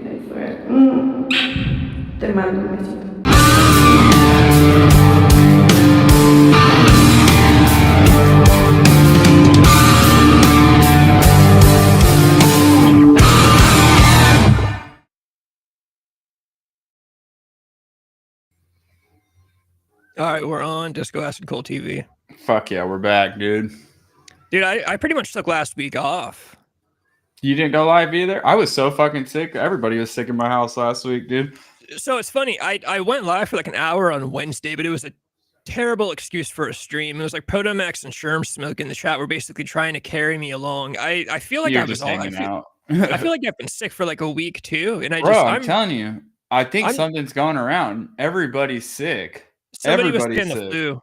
pay for it. Te mando un besito. All right, we're on Disco Acid Cold TV. Fuck yeah, we're back, dude. Dude, I pretty much took last week off. You didn't go live either? I was so fucking sick. Everybody was sick in my house last week, dude. So it's funny. I went live for like an hour on Wednesday, but it was a terrible excuse for a stream. It was like Protomax and Sherm Smoke in the chat were basically trying to carry me along. I feel like You're I was just hanging out. I feel like I've been sick for like a week too, and I'm telling you, I think something's going around. Everybody's sick. Somebody was sick in the flu.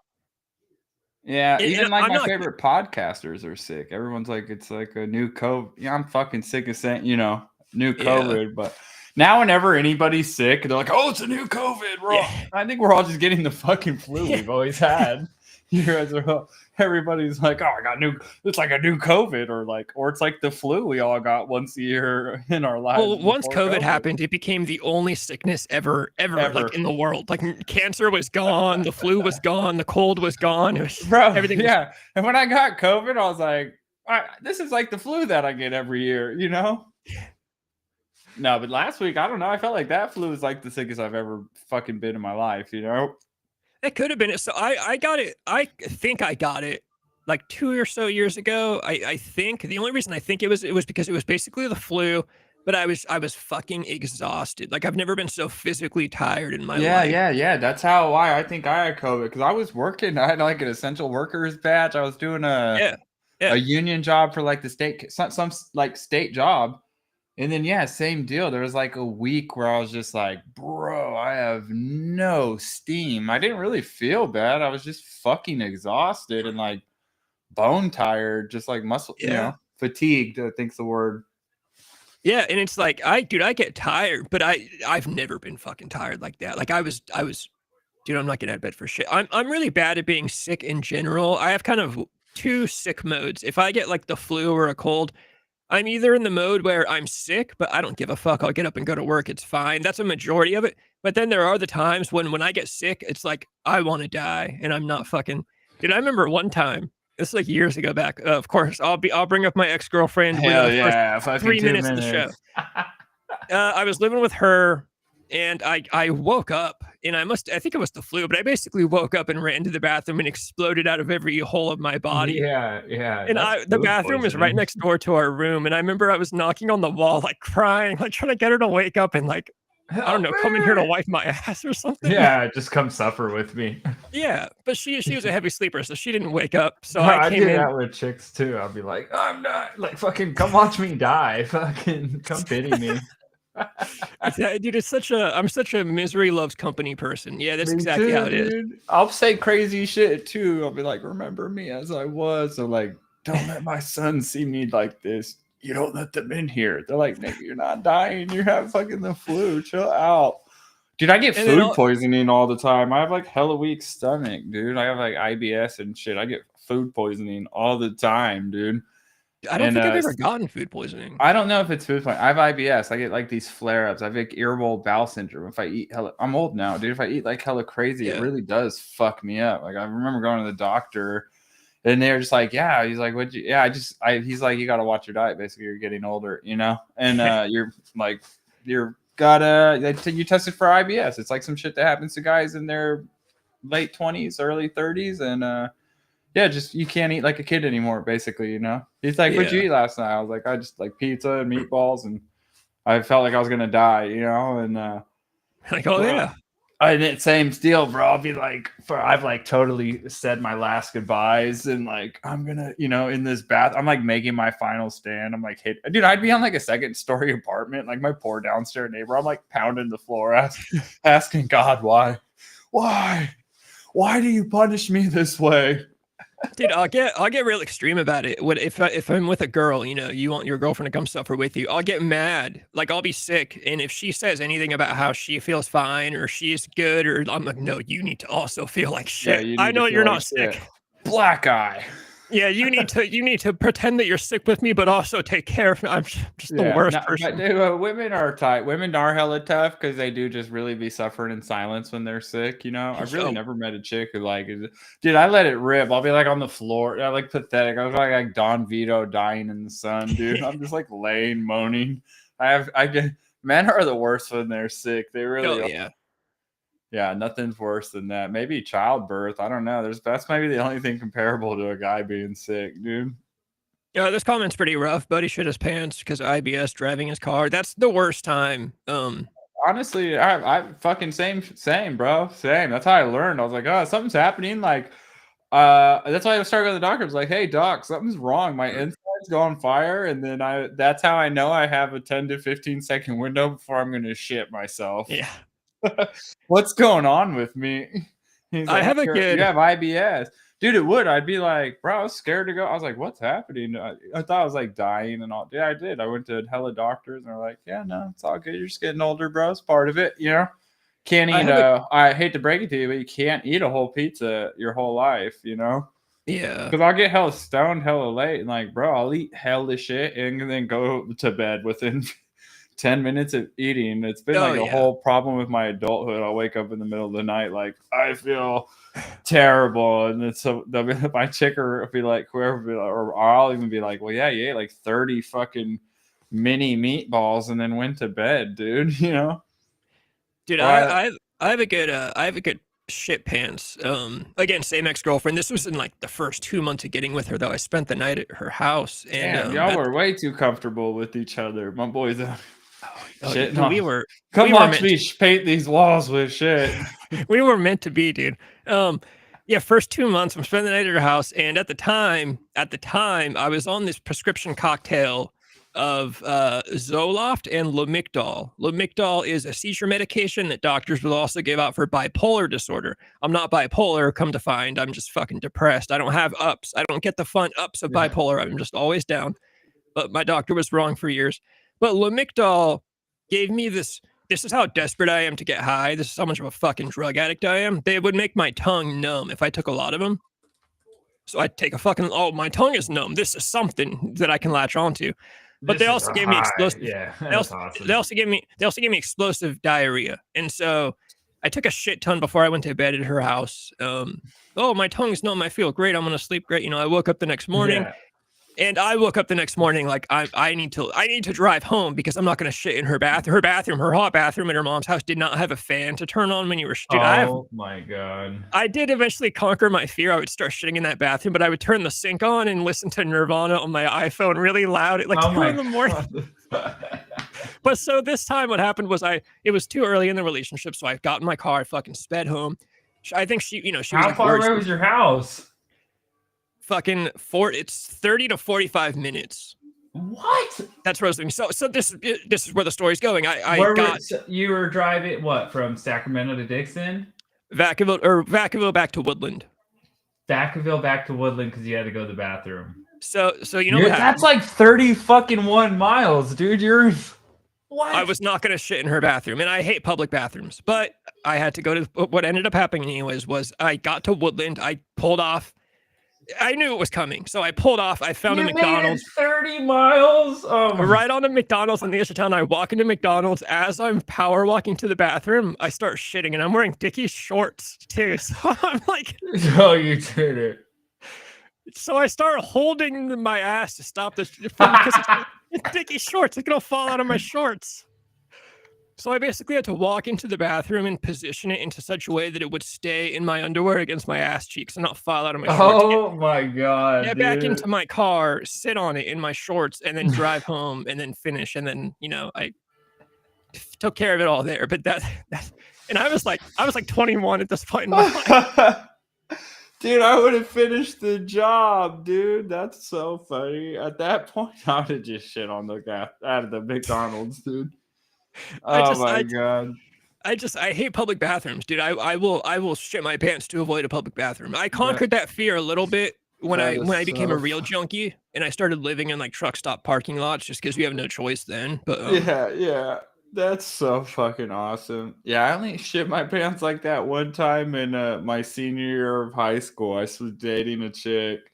Yeah, even like my favorite podcasters are sick. Everyone's like, it's like a new COVID. Yeah, I'm fucking sick of saying, new COVID. Yeah. But now whenever anybody's sick, they're like, oh, it's a new COVID. I think we're all just getting the fucking flu we've always had. You guys are all, everybody's like, oh, I got it's like a new COVID, or it's like the flu we all got once a year in our lives. Well, once COVID happened, it became the only sickness ever like in the world. Like cancer was gone, the flu was gone, the cold was gone. It was, everything. Yeah. And when I got COVID, I was like, this is like the flu that I get every year, No, but last week, I don't know. I felt like that flu was like the sickest I've ever fucking been in my life, It could have been it. So I got it. I think I got it like 2 or so years ago. I think the only reason I think it was because it was basically the flu, but I was fucking exhausted. Like I've never been so physically tired in my life. Yeah. That's why I think I had COVID, because I was working. I had like an essential workers badge. I was doing a union job for like the state, some like state job. And then, same deal. There was like a week where I was just like, bro, I have no steam. I didn't really feel bad. I was just fucking exhausted and like bone tired, just like muscle, fatigued, I think's the word. Yeah. And it's like, I get tired, but I've never been fucking tired like that. Like I was, dude, I'm not getting out of bed for shit. I'm really bad at being sick in general. I have kind of two sick modes. If I get like the flu or a cold, I'm either in the mode where I'm sick, but I don't give a fuck. I'll get up and go to work. It's fine. That's a majority of it. But then there are the times when I get sick, it's like, I want to die and I'm not fucking. Dude, I remember one time, this is like years ago back. Of course, I'll bring up my ex-girlfriend within the first 3 minutes of the show. I was living with her and I woke up and I think it was the flu, but I basically woke up and ran to the bathroom and exploded out of every hole of my body. Yeah. And the bathroom was right next door to our room. And I remember I was knocking on the wall, like crying, like trying to get her to wake up and like, I don't know, come in here to wipe my ass or something. Yeah, just come suffer with me. Yeah, but she was a heavy sleeper, so she didn't wake up. So I came in. That with chicks too. I'll be like, I'm not, like, fucking come watch me die. Fucking come pity me. Dude, I'm such a misery loves company person. Yeah, that's exactly how it is. I'll say crazy shit too. I'll be like, remember me as I was. So like, don't let my son see me like this. You don't let them in here. They're like, nigga, you're not dying. You have fucking the flu. Chill out. Dude, I get food poisoning all the time. I have like hella weak stomach, dude. I have like IBS and shit. I get food poisoning all the time, dude. I don't think I've ever gotten food poisoning. I don't know if it's food poisoning. I have IBS. I get like these flare-ups. I have like irritable bowel syndrome. If I eat I'm old now, dude. If I eat like hella crazy, it really does fuck me up. Like I remember going to the doctor and they're just like, yeah. He's like, he's like, you got to watch your diet. Basically, you're getting older, and you're like, you tested for IBS. It's like some shit that happens to guys in their late 20s, early 30s. And, just you can't eat like a kid anymore, basically, He's like, what'd you eat last night? I was like, I just like pizza and meatballs, and I felt like I was gonna die, and like, oh yeah. And same deal, bro. I'll be like, I've like totally said my last goodbyes, and like I'm gonna, in this bath, I'm like making my final stand. I'm like, dude, I'd be on like a second story apartment, like my poor downstairs neighbor. I'm like pounding the floor, asking God why do you punish me this way? Dude, I'll get real extreme about it. If I'm with a girl, you want your girlfriend to come suffer with you, I'll get mad. Like I'll be sick, and if she says anything about how she feels fine or she's good, I'm like, no, you need to also feel like shit. I know you're not sick. Black eye. Yeah, you need to pretend that you're sick with me, but also take care of me. I'm just the worst person. But dude, women are tight. Women are hella tough because they do just really be suffering in silence when they're sick. You know, I've really never met a chick who like, dude, I let it rip. I'll be like on the floor, I like pathetic. I was like Don Vito dying in the sun, dude. I'm just like laying moaning. I get men are the worst when they're sick. They really are. Yeah. Yeah, nothing's worse than that. Maybe childbirth. I don't know. That's maybe the only thing comparable to a guy being sick, dude. Yeah, this comment's pretty rough. Buddy shit his pants because IBS driving his car. That's the worst time. Honestly, I fucking same, bro. Same. That's how I learned. I was like, oh, something's happening. Like, that's why I started going to the doctor. I was like, hey, doc, something's wrong. My insides go on fire. And then that's how I know I have a 10 to 15-second window before I'm going to shit myself. Yeah. What's going on with me? He's like, you have IBS. Dude, it would. I'd be like, bro, I was scared to go. I was like, what's happening? I thought I was like dying and all. Yeah, I did. I went to hella doctors and they're like, yeah, no, it's all good. You're just getting older, bro. It's part of it, you know? Can't eat I hate to break it to you, but you can't eat a whole pizza your whole life, you know? Yeah. Because I'll get hella stoned hella late and like, bro, I'll eat hella shit and then go to bed within 10 minutes of eating. It's been like a whole problem with my adulthood. I'll wake up in the middle of the night like I feel terrible, and then so my chick or be like whoever be like, or I'll even be like, well, yeah, you ate like 30 fucking mini meatballs and then went to bed, dude. You know, dude. I have a good shit pants. Again, same ex-girlfriend. This was in like the first 2 months of getting with her, though. I spent the night at her house, and y'all were way too comfortable with each other. My boys. Shit, no. Come watch me paint these walls with shit. We were meant to be, dude. Yeah, first 2 months, I'm spending the night at her house, and at the time, I was on this prescription cocktail of Zoloft and Lamictal. Lamictal is a seizure medication that doctors will also give out for bipolar disorder. I'm not bipolar, come to find. I'm just fucking depressed. I don't have ups. I don't get the fun ups of bipolar. I'm just always down. But my doctor was wrong for years. But Lamictal gave me this. This is how desperate I am to get high. This is how much of a fucking drug addict I am. They would make my tongue numb if I took a lot of them. So I'd take a fucking, my tongue is numb. This is something that I can latch onto. But they also gave me explosive. Yeah, that's awesome. They also gave me explosive diarrhea. And so I took a shit ton before I went to bed at her house. My tongue's numb. I feel great. I'm gonna sleep great. You know, I woke up the next morning. Yeah. And I woke up the next morning like I need to drive home because I'm not going to shit in her bathroom. Her hot bathroom at her mom's house did not have a fan to turn on when you were shitting. Oh my god! I did eventually conquer my fear. I would start shitting in that bathroom, but I would turn the sink on and listen to Nirvana on my iPhone really loud at like 2 in the morning. But so this time, what happened was it was too early in the relationship, so I got in my car, I fucking sped home. I think she was. How far away was your house? Fucking it's 30 to 45 minutes. What? That's what I was doing. So this is where the story's going. You were driving what from Sacramento to Dixon? Vacaville back to Woodland. Vacaville back to Woodland because you had to go to the bathroom. So you know that's like 30 miles, dude. What? I was not gonna shit in her bathroom, and I hate public bathrooms, but I had to go to. What ended up happening anyways was I got to Woodland. I pulled off. I knew it was coming, so I pulled off. I found a McDonald's. 30 miles? Right on a McDonald's in the edge of town. I walk into McDonald's. As I'm power walking to the bathroom, I start shitting, and I'm wearing Dickies shorts, too. So I'm like... Oh, you did it. So I start holding my ass to stop this because it's Dickies shorts. It's going to fall out of my shorts. So I basically had to walk into the bathroom and position it into such a way that it would stay in my underwear against my ass cheeks and not fall out of my shorts. Oh my god! Get back into my car, sit on it in my shorts, and then drive home, and then finish. And then I took care of it all there. But and I was like 21 at this point in my life. Dude, I would have finished the job, dude. That's so funny. At that point, I would have just shit on the guy out of the McDonald's, dude. Oh my god! I hate public bathrooms, dude. I will shit my pants to avoid a public bathroom. I conquered that fear a little bit when I became a real junkie and I started living in like truck stop parking lots just because we have no choice then. But yeah, that's so fucking awesome. Yeah, I only shit my pants like that one time in my senior year of high school. I was dating a chick.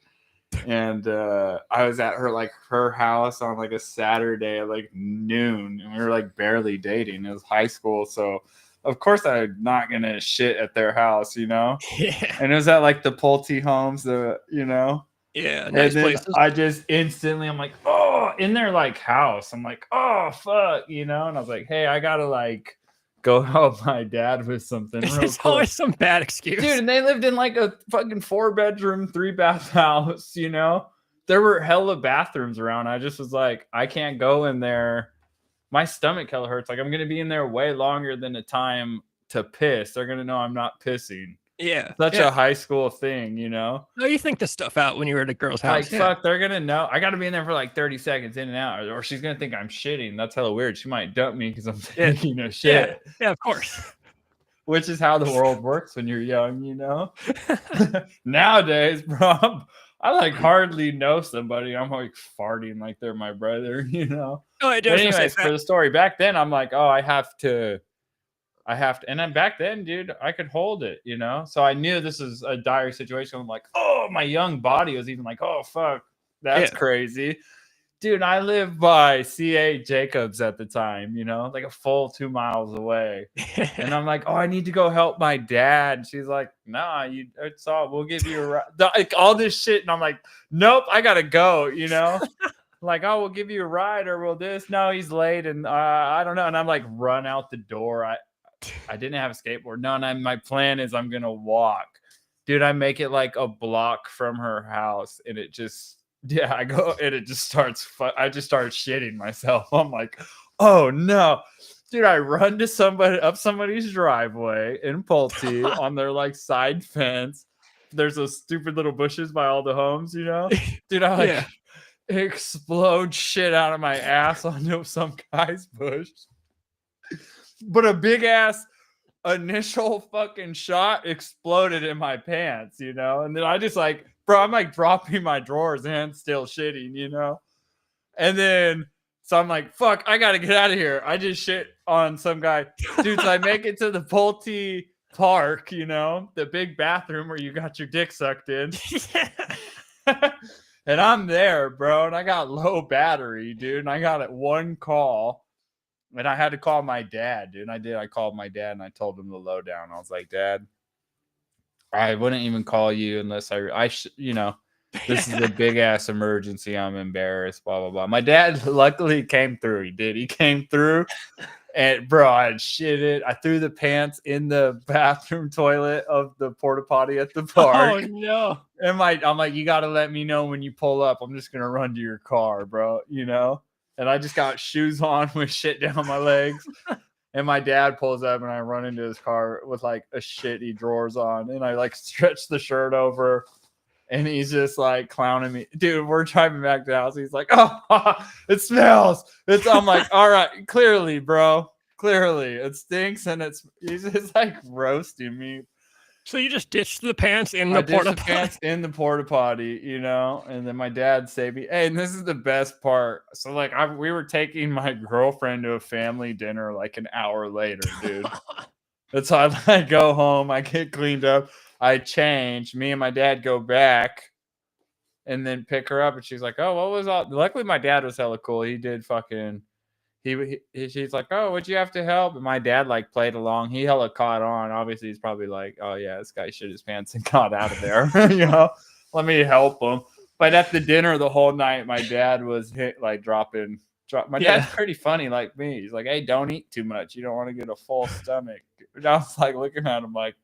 And I was at her house on like a Saturday at like noon, and we were like barely dating. It was high school, so of course I'm not gonna shit at their house, you know. Yeah. And it was at like the Pulte homes, you know. Yeah, nice and then places. I just instantly, I'm like, oh, in their like house. I'm like, oh fuck, you know. And I was like, hey, I gotta like go help my dad with something real It's quick. always some bad excuse. Dude, and they lived in like a fucking 4-bedroom, 3-bath house, you know? There were hella bathrooms around. I just was like, I can't go in there. My stomach hella hurts. Like, I'm going to be in there way longer than the time to piss. They're going to know I'm not pissing. Yeah. Such a high school thing, you know? No, you think this stuff out when you're at a girl's house. Like, fuck, they're going to know. I got to be in there for like 30 seconds in and out, or she's going to think I'm shitting. That's hella weird. She might dump me because I'm taking a shit. Yeah, of course. Which is how the world works when you're young, you know? Nowadays, bro, I like hardly know somebody. I'm like farting like they're my brother, you know? Oh, I do. But anyways, for the story, back then, I'm like, oh, I have to. And then back then, dude, I could hold it, you know? So I knew this is a dire situation. I'm like, oh, my young body was even like, oh, fuck, that's crazy. Dude, I lived by C.A. Jacobs at the time, you know, like a full 2 miles away. And I'm like, oh, I need to go help my dad. And she's like, nah, it's all, we'll give you a ride. Like all this shit. And I'm like, nope, I got to go, you know? Like, oh, we'll give you a ride or we'll this. No, he's late. And I don't know. And I'm like, run out the door. I didn't have a skateboard. No, and my plan is I'm going to walk. Dude, I make it like a block from her house. And it just... Yeah, I go and it just starts. I just start shitting myself. I'm like, oh no, dude! I run to up somebody's driveway in Pulte on their like side fence. There's those stupid little bushes by all the homes, you know. Dude, I like explode shit out of my ass onto some guy's bush. But a big ass initial fucking shot exploded in my pants, you know, and then I just like. Bro, I'm like dropping my drawers and still shitting, you know? And then, so I'm like, fuck, I got to get out of here. I just shit on some guy. Dude, so I make it to the Pulte Park, you know, the big bathroom where you got your dick sucked in. And I'm there, bro, and I got low battery, dude. And I got it one call, and I had to call my dad, dude. And I called my dad, and I told him the lowdown. I was like, Dad, I wouldn't even call you unless you know, this is a big ass emergency. I'm embarrassed, blah, blah, blah. My dad luckily came through. He came through and bro, I shit it. I threw the pants in the bathroom toilet of the porta potty at the park. Oh no. And I'm like, you got to let me know when you pull up. I'm just going to run to your car, bro. You know? And I just got shoes on with shit down my legs. And my dad pulls up and I run into his car with like a shitty drawers on. And I like stretch the shirt over and he's just like clowning me. Dude, we're driving back to the house. He's like, oh, it smells. I'm like, all right, clearly, bro. Clearly. It stinks and he's just like roasting me. So you just ditched the pants in the porta potty? Pants in the porta potty, you know, and then my dad saved me. Hey, and this is the best part. So like we were taking my girlfriend to a family dinner like an hour later, dude. That's how I go home. I get cleaned up. I change. Me and my dad go back and then pick her up. And she's like, oh, what was all? Luckily, my dad was hella cool. He did fucking. She's like, oh, would you have to help? And my dad like played along. He hella caught on. Obviously, he's probably like, oh yeah, this guy shit his pants and got out of there. You know, let me help him. But at the dinner the whole night, my dad was dropping. My dad's pretty funny like me. He's like, hey, don't eat too much. You don't want to get a full stomach. And I was like looking at him like,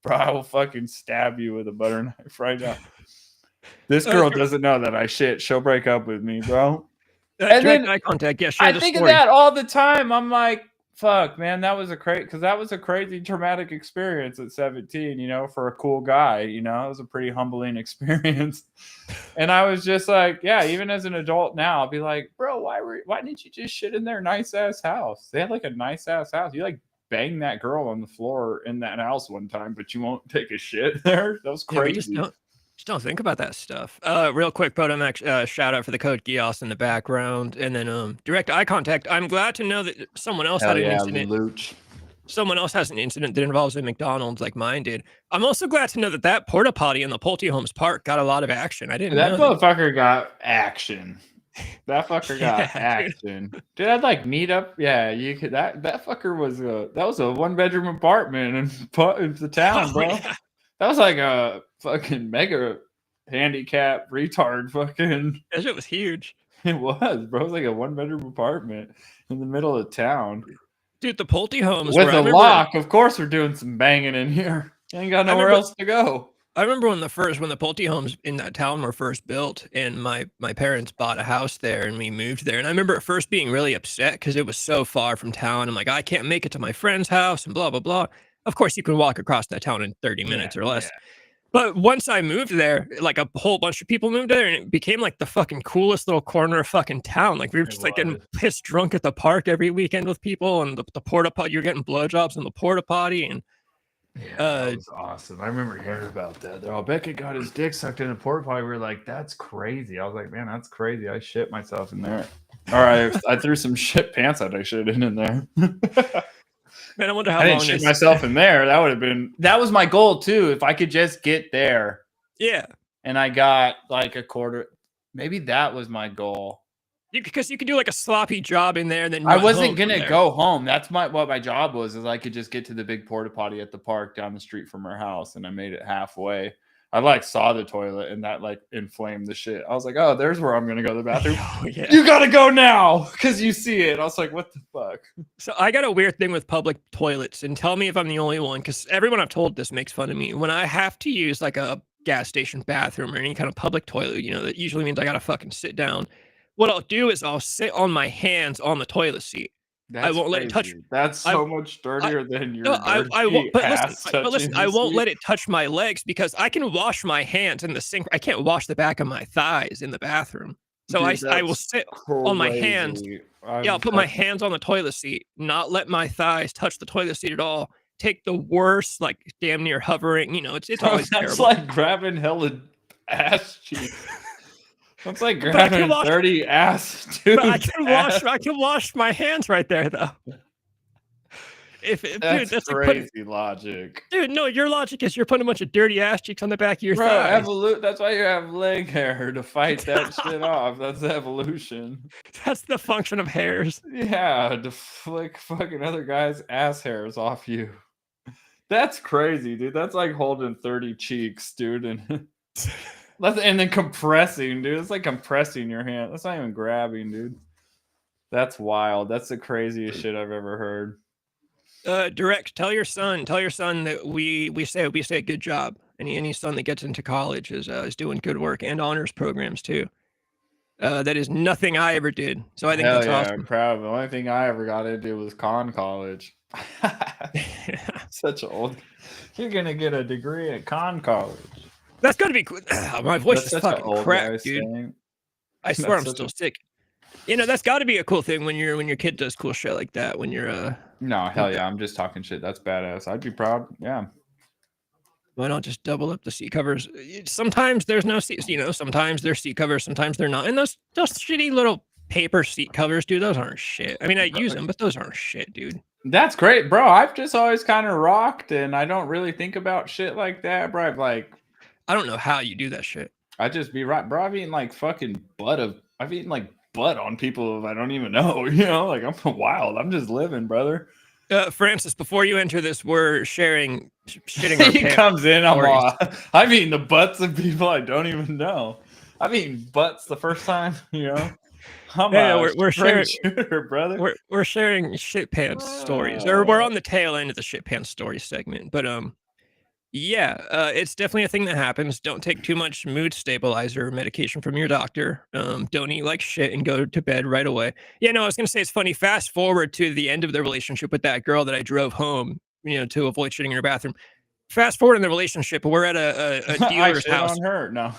bro, I will fucking stab you with a butter knife right now. This girl doesn't know that I shit. She'll break up with me, bro. And then eye contact. Yeah, I think of that all the time. I'm like, fuck, man, that was a crazy traumatic experience at 17, you know, for a cool guy, you know. It was a pretty humbling experience. And I was just like, yeah, even as an adult now, I'll be like, bro, why didn't you just shit in their nice ass house? They had like a nice ass house. You like banged that girl on the floor in that house one time, but you won't take a shit there. That was crazy. Just don't think about that stuff. Real quick, Potomac, shout out for the code Gios in the background, and then direct eye contact. I'm glad to know that someone else had an incident. Looch. someone else has an incident that involves a McDonald's like mine did. I'm also glad to know that that porta potty in the Pulte Homes Park got a lot of action. I didn't That know that. motherfucker got action. That fucker got Yeah, action. Dude, I'd like meet up. Yeah, you could. That fucker was a 1-bedroom apartment in the town, Oh, bro. yeah. That was like a fucking mega handicap retard fucking. That shit was huge. It was, bro. It was like a 1-bedroom apartment in the middle of town. Dude, the Pulte Homes With where I a remember, lock. Of course we're doing some banging in here. Ain't got nowhere else to go. I remember when the Pulte Homes in that town were first built, and my parents bought a house there, and we moved there. And I remember at first being really upset because it was so far from town. I'm like, I can't make it to my friend's house, and blah blah blah. Of course, you can walk across that town in 30 minutes or less. Yeah. But once I moved there, like a whole bunch of people moved there, and it became like the fucking coolest little corner of fucking town. Like we were just like getting pissed drunk at the park every weekend with people, and the porta potty. You're getting blowjobs in the porta potty, and yeah, that was awesome. I remember hearing about that. They're all, Beckett got his dick sucked in a porta potty. We were like, that's crazy. I was like, man, that's crazy. I shit myself in there. All right, I threw some shit pants out. I should have in there. Man, I wonder how I long didn't shit myself in there. That was my goal too. If I could just get there. Yeah. And I got like a quarter. Maybe that was my goal. Because you could do like a sloppy job in there, and then I wasn't gonna go home. That's what my job was. Is I could just get to the big porta potty at the park down the street from our house, and I made it halfway. I like saw the toilet, and that like inflamed the shit. I was like, oh, there's where I'm gonna go to the bathroom. Oh, yeah. You gotta go now because you see it. I was like, what the fuck? So I got a weird thing with public toilets, and tell me if I'm the only one, because everyone I've told this makes fun of me. When I have to use like a gas station bathroom or any kind of public toilet, that usually means I gotta fucking sit down. What I'll do is I'll sit on my hands on the toilet seat. I won't let it touch. That's so much dirtier than your but listen, I won't let it touch my legs because I can wash my hands in the sink. I can't wash the back of my thighs in the bathroom. So I will sit on my hands. I'll put my hands on the toilet seat, not let my thighs touch the toilet seat at all. Take the worst, like damn near hovering. It's always terrible. That's like grabbing hella ass cheeks. That's like grabbing a dirty ass, dude. I can wash my hands right there, though. That's crazy logic. Dude, no, your logic is you're putting a bunch of dirty ass cheeks on the back of your thighs. That's why you have leg hair, to fight that shit off. That's evolution. That's the function of hairs. Yeah, to flick fucking other guys' ass hairs off you. That's crazy, dude. That's like holding 30 cheeks, dude, and then compressing, dude. It's like compressing your hand. That's not even grabbing, dude. That's wild. That's the craziest shit I've ever heard. Direct. Tell your son that we say good job. Any son that gets into college is doing good work, and honors programs too. That is nothing I ever did. So I think that's awesome. I'm proud. The only thing I ever got into was college. Such old. You're gonna get a degree at college. That's got to be cool. My voice is fucking crap, dude. Saying. I swear I'm still sick. That's got to be a cool thing when your kid does cool shit like that. When you're No, hell yeah, I'm just talking shit. That's badass. I'd be proud. Yeah. Why not just double up the seat covers? Sometimes there's no seats. Sometimes there's seat covers. Sometimes they're not. And those shitty little paper seat covers, dude. Those aren't shit. I mean, I use them, but those aren't shit, dude. That's great, bro. I've just always kind of rocked, and I don't really think about shit like that, bro. I don't know how you do that shit. I just be right, bro. I've eaten like fucking I've eaten like butt on people I don't even know. Like I'm wild. I'm just living, brother. Francis, before you enter this, we're sharing shitting our he pants comes in. I've eaten the butts of people I don't even know. I've eaten butts the first time. We're sharing shooter, brother. We're sharing shit pants stories, or we're on the tail end of the shit pants story segment. But it's definitely a thing that happens. Don't take too much mood stabilizer medication from your doctor. Don't eat like shit and go to bed right away. I was gonna say it's funny. Fast forward to the end of the relationship with that girl that I drove home, to avoid shitting in her bathroom. Fast forward in the relationship, we're at a dealer's house. On her, no.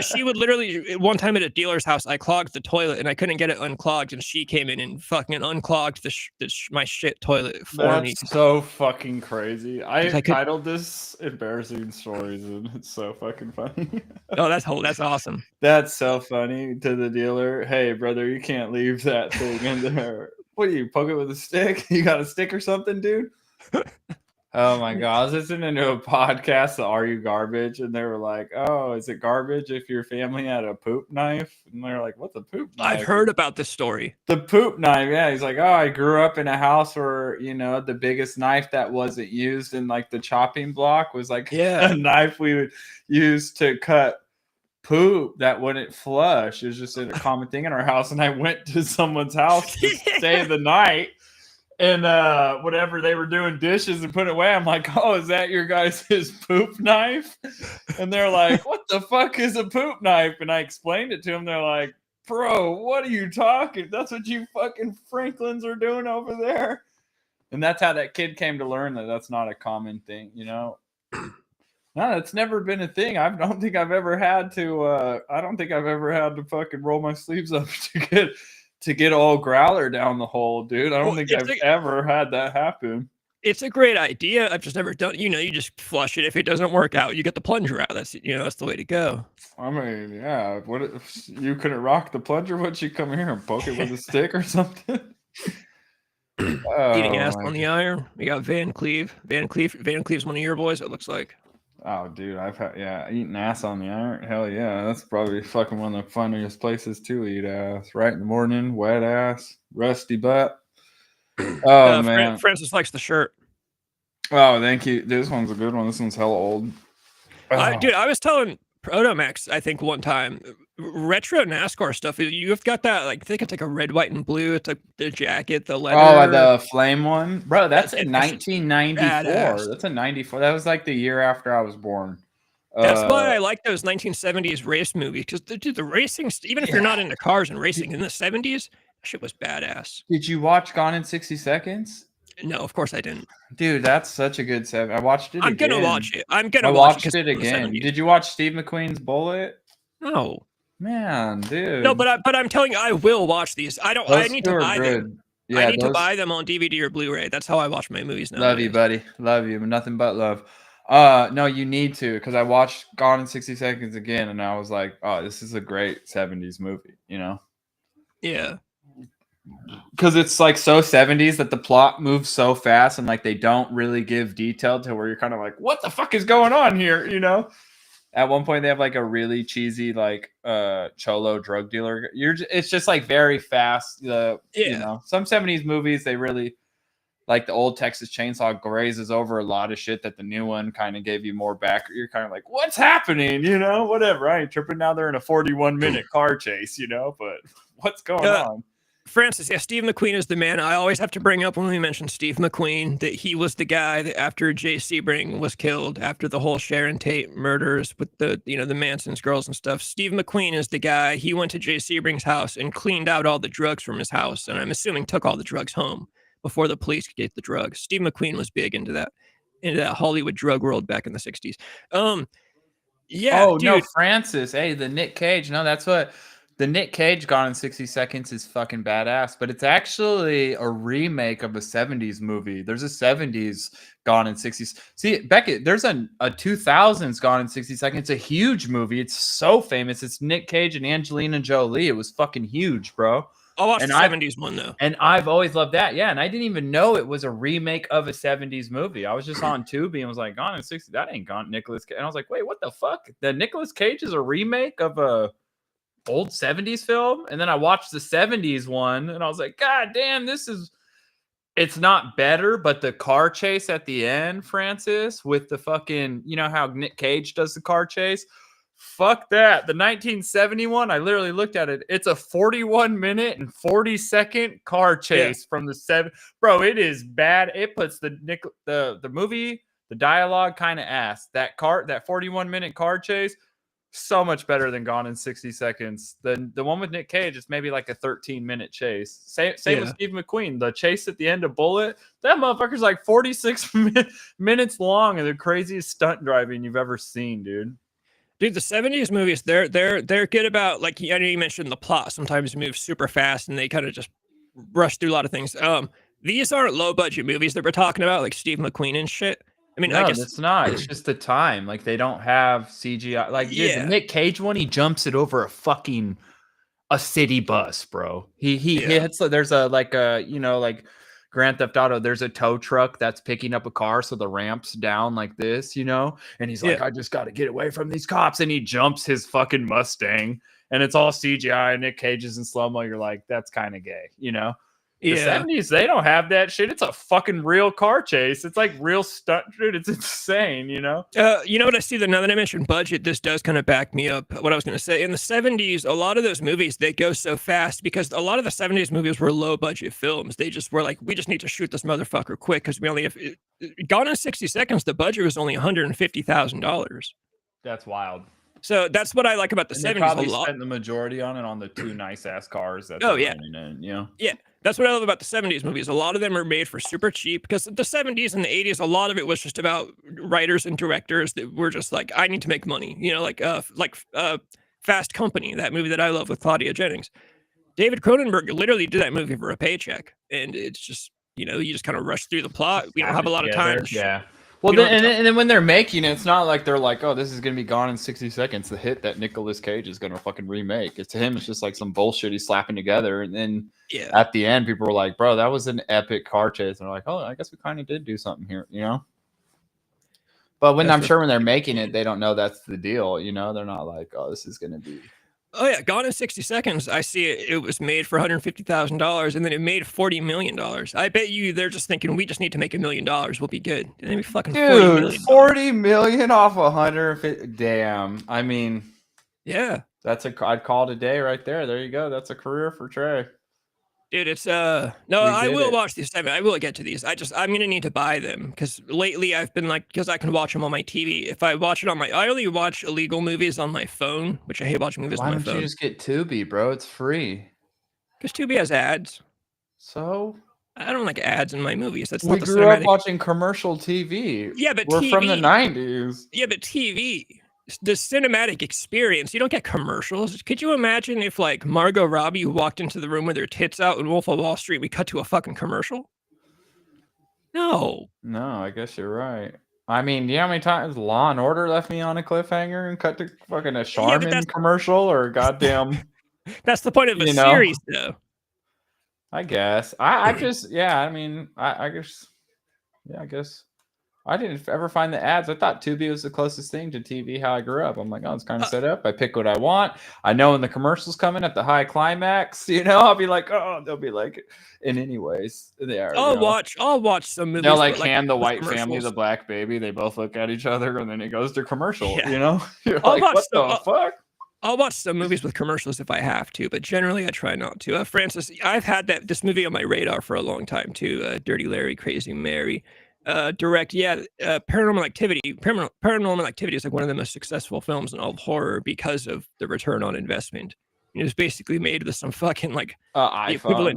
she would literally, one time at a dealer's house, I clogged the toilet and I couldn't get it unclogged, and she came in and fucking unclogged my shit toilet for me. That's so fucking crazy. I titled this "Embarrassing Stories," and it's so fucking funny. Oh, that's awesome. That's so funny. To the dealer, hey brother, you can't leave that thing in there. What do you poke it with a stick? You got a stick or something, dude? Oh my god! I was listening to a podcast, Are You Garbage? And they were like, "Oh, is it garbage if your family had a poop knife?" And they're like, "What's a poop knife?" I've heard about this story. The poop knife, yeah. He's like, "Oh, I grew up in a house where the biggest knife that wasn't used in like the chopping block was like a knife we would use to cut poop that wouldn't flush. It was just a common thing in our house." And I went to someone's house to stay the night. And whatever they were doing dishes and put it away, I'm like, "Oh, is that your guys' poop knife?" And they're like, "What the fuck is a poop knife?" And I explained it to them. They're like, "Bro, what are you talking? That's what you fucking Franklins are doing over there." And that's how that kid came to learn that that's not a common thing, No, it's never been a thing. I don't think I've ever had to. I don't think I've ever had to fucking roll my sleeves up to get all growler down the hole, dude. I don't think I've ever had that happen. It's a great idea. I've just never done. You just flush it. If it doesn't work out, you get the plunger out. That's that's the way to go. I mean, yeah. What if you couldn't rock the plunger? Would you come here and poke it with a stick or something? Eating ass on the iron. We got Van Cleve. Van Cleve's one of your boys. It looks like. Oh, dude, I've had eating ass on the iron. Hell yeah, that's probably fucking one of the funniest places to eat ass. Right in the morning, wet ass, rusty butt. Oh man, Francis likes the shirt. Oh, thank you. This one's a good one. This one's hella old. Dude, I was telling Protomax, I think one time, retro NASCAR stuff. You've got that, like, I think it's like a red, white, and blue. It's like the jacket, the leather. Oh, the flame one, bro. That's in 1994. That's a 94. That was like the year after I was born. That's why I like those 1970s race movies, because the racing, even if you're not into cars and racing in the 70s, shit was badass. Did you watch Gone in 60 Seconds? No, of course I didn't. Dude, that's such a good set. I watched it. I'm gonna watch it. I watched it again. Did you watch Steve McQueen's Bullet? No. Man, dude. No, but I'm telling you, I will watch these. I need to buy them. Yeah, I need to buy them on DVD or Blu-ray. That's how I watch my movies now. Love you, buddy. Love you. Nothing but love. No, you need to, because I watched Gone in 60 Seconds again, and I was like, "Oh, this is a great 70s movie," Yeah. Because it's like so 70s that the plot moves so fast, and like they don't really give detail to where you're kind of like, "What the fuck is going on here?" At one point, they have like a really cheesy like cholo drug dealer. It's just like very fast. Some 70s movies, they really, like the old Texas Chainsaw, grazes over a lot of shit that the new one kind of gave you more back. You're kind of like, "What's happening?" Whatever. I ain't tripping. Now they're in a 41-minute car chase. But what's going on? Francis, yeah, Steve McQueen is the man. I always have to bring up when we mention Steve McQueen that he was the guy that after Jay Sebring was killed, after the whole Sharon Tate murders with the Manson's girls and stuff. Steve McQueen is the guy. He went to Jay Sebring's house and cleaned out all the drugs from his house, and I'm assuming took all the drugs home before the police could get the drugs. Steve McQueen was big into that Hollywood drug world back in the 60s. Yeah. Oh, dude. No, Francis. Hey, the Nick Cage. No, that's what. The Nick Cage Gone in 60 Seconds is fucking badass, but it's actually a remake of a 70s movie. There's a 70s Gone in 60. See, Beckett, there's a 2000s Gone in 60 Seconds. It's a huge movie. It's so famous. It's Nick Cage and Angelina Jolie. It was fucking huge, bro. I'll watch the 70s one, though. And I've always loved that. Yeah, and I didn't even know it was a remake of a 70s movie. I was just on Tubi and was like, Gone in 60, that ain't Gone Nicolas Cage. And I was like, wait, what the fuck? The Nicolas Cage is a remake of a old 70s film? And then I watched the 70s one and I was like, God damn, it's not better, but the car chase at the end, Francis, with the fucking, how Nick Cage does the car chase? Fuck that. The 1971, I literally looked at it. It's a 41-minute and 40-second car chase from the 7. Bro, it is bad. It puts the movie, the dialogue kind of ass. That 41-minute car chase, so much better than Gone in 60 Seconds. The one with Nick Cage is maybe like a 13-minute chase. Same with Steve McQueen. The chase at the end of Bullet, that motherfucker's like 46 minutes long and the craziest stunt driving you've ever seen, dude. Dude, the 70s movies, they're good about, like, I know you mentioned the plot sometimes moves super fast and they kind of just rush through a lot of things. These aren't low budget movies that we're talking about, like Steve McQueen and shit. I mean, no, I guess it's not. It's just the time. Like, they don't have CGI. Like, dude, the Nick Cage one, he jumps it over a city bus, bro. He hits. There's a like Grand Theft Auto, there's a tow truck that's picking up a car, so the ramp's down like this, and he's like, I just got to get away from these cops, and he jumps his fucking Mustang, and it's all CGI, and Nick Cage is in slow-mo. You're like, that's kind of gay, The 70s, they don't have that shit. It's a fucking real car chase. It's like real stunt, dude. It's insane, You know what I see? Now that I mentioned budget, this does kind of back me up. What I was going to say, in the 70s, a lot of those movies, they go so fast because a lot of the 70s movies were low budget films. They just were like, we just need to shoot this motherfucker quick because we only have Gone in 60 Seconds. The budget was only $150,000. That's wild. So that's what I like about the 70s. They probably spent the majority on it on the two nice ass cars. That Yeah. That's what I love about the 70s movies. A lot of them are made for super cheap because the 70s and the 80s, a lot of it was just about writers and directors that were just like, I need to make money. Like Fast Company, that movie that I love with Claudia Jennings. David Cronenberg literally did that movie for a paycheck. And it's just, you just kind of rush through the plot. We don't have a lot of time. Yeah. Well, then when they're making it, it's not like they're like, oh, this is going to be Gone in 60 Seconds, the hit that Nicolas Cage is going to fucking remake. It's to him, it's just like some bullshit he's slapping together. And then at the end, people were like, bro, that was an epic car chase. And they're like, oh, I guess we kind of did do something here, But I'm sure when they're making it, they don't know that's the deal, They're not like, oh, this is going to be. Oh, yeah. Gone in 60 Seconds. I see it was made for $150,000 and then it made $40 million. I bet you they're just thinking, we just need to make $1 million. We'll be good. And then we fucking $40 million off 150. Damn. I mean, yeah. I'd call it a day right there. There you go. That's a career for Trey. Dude, it's no, I will watch these 7. I will get to these. I'm gonna need to buy them because lately I've been like, because I can watch them on my TV. If I watch it I only watch illegal movies on my phone, which I hate watching movies on my phone. Why don't you just get Tubi, bro? It's free. Because Tubi has ads. So I don't like ads in my movies. That's we not the grew up watching commercial TV. Yeah, but we're from the 90s. Yeah, but TV. The cinematic experience, you don't get commercials. Could you imagine if like Margot Robbie walked into the room with her tits out in Wolf of Wall Street, we cut to a fucking commercial? No, I guess you're right. I mean, how many times Law and Order left me on a cliffhanger and cut to fucking a Charmin commercial or goddamn. That's the point of a series, though. I guess. I just, I mean, I guess. Yeah, I guess. I didn't ever find the ads. I thought Tubi was the closest thing to TV how I grew up. I'm like, oh, it's kind of set up. I pick what I want. I know when the commercial's coming at the high climax, I'll be like, oh, they'll be like, and anyways, they are. I'll watch some movies. They'll like hand the white family the black baby. They both look at each other, and then it goes to commercial. You're like, what the fuck? I'll watch some movies with commercials if I have to, but generally I try not to. Francis, I've had this movie on my radar for a long time too. Dirty Larry, Crazy Mary. Paranormal Activity. Paranormal Activity is like one of the most successful films in all of horror because of the return on investment. It was basically made with some fucking like iPhone.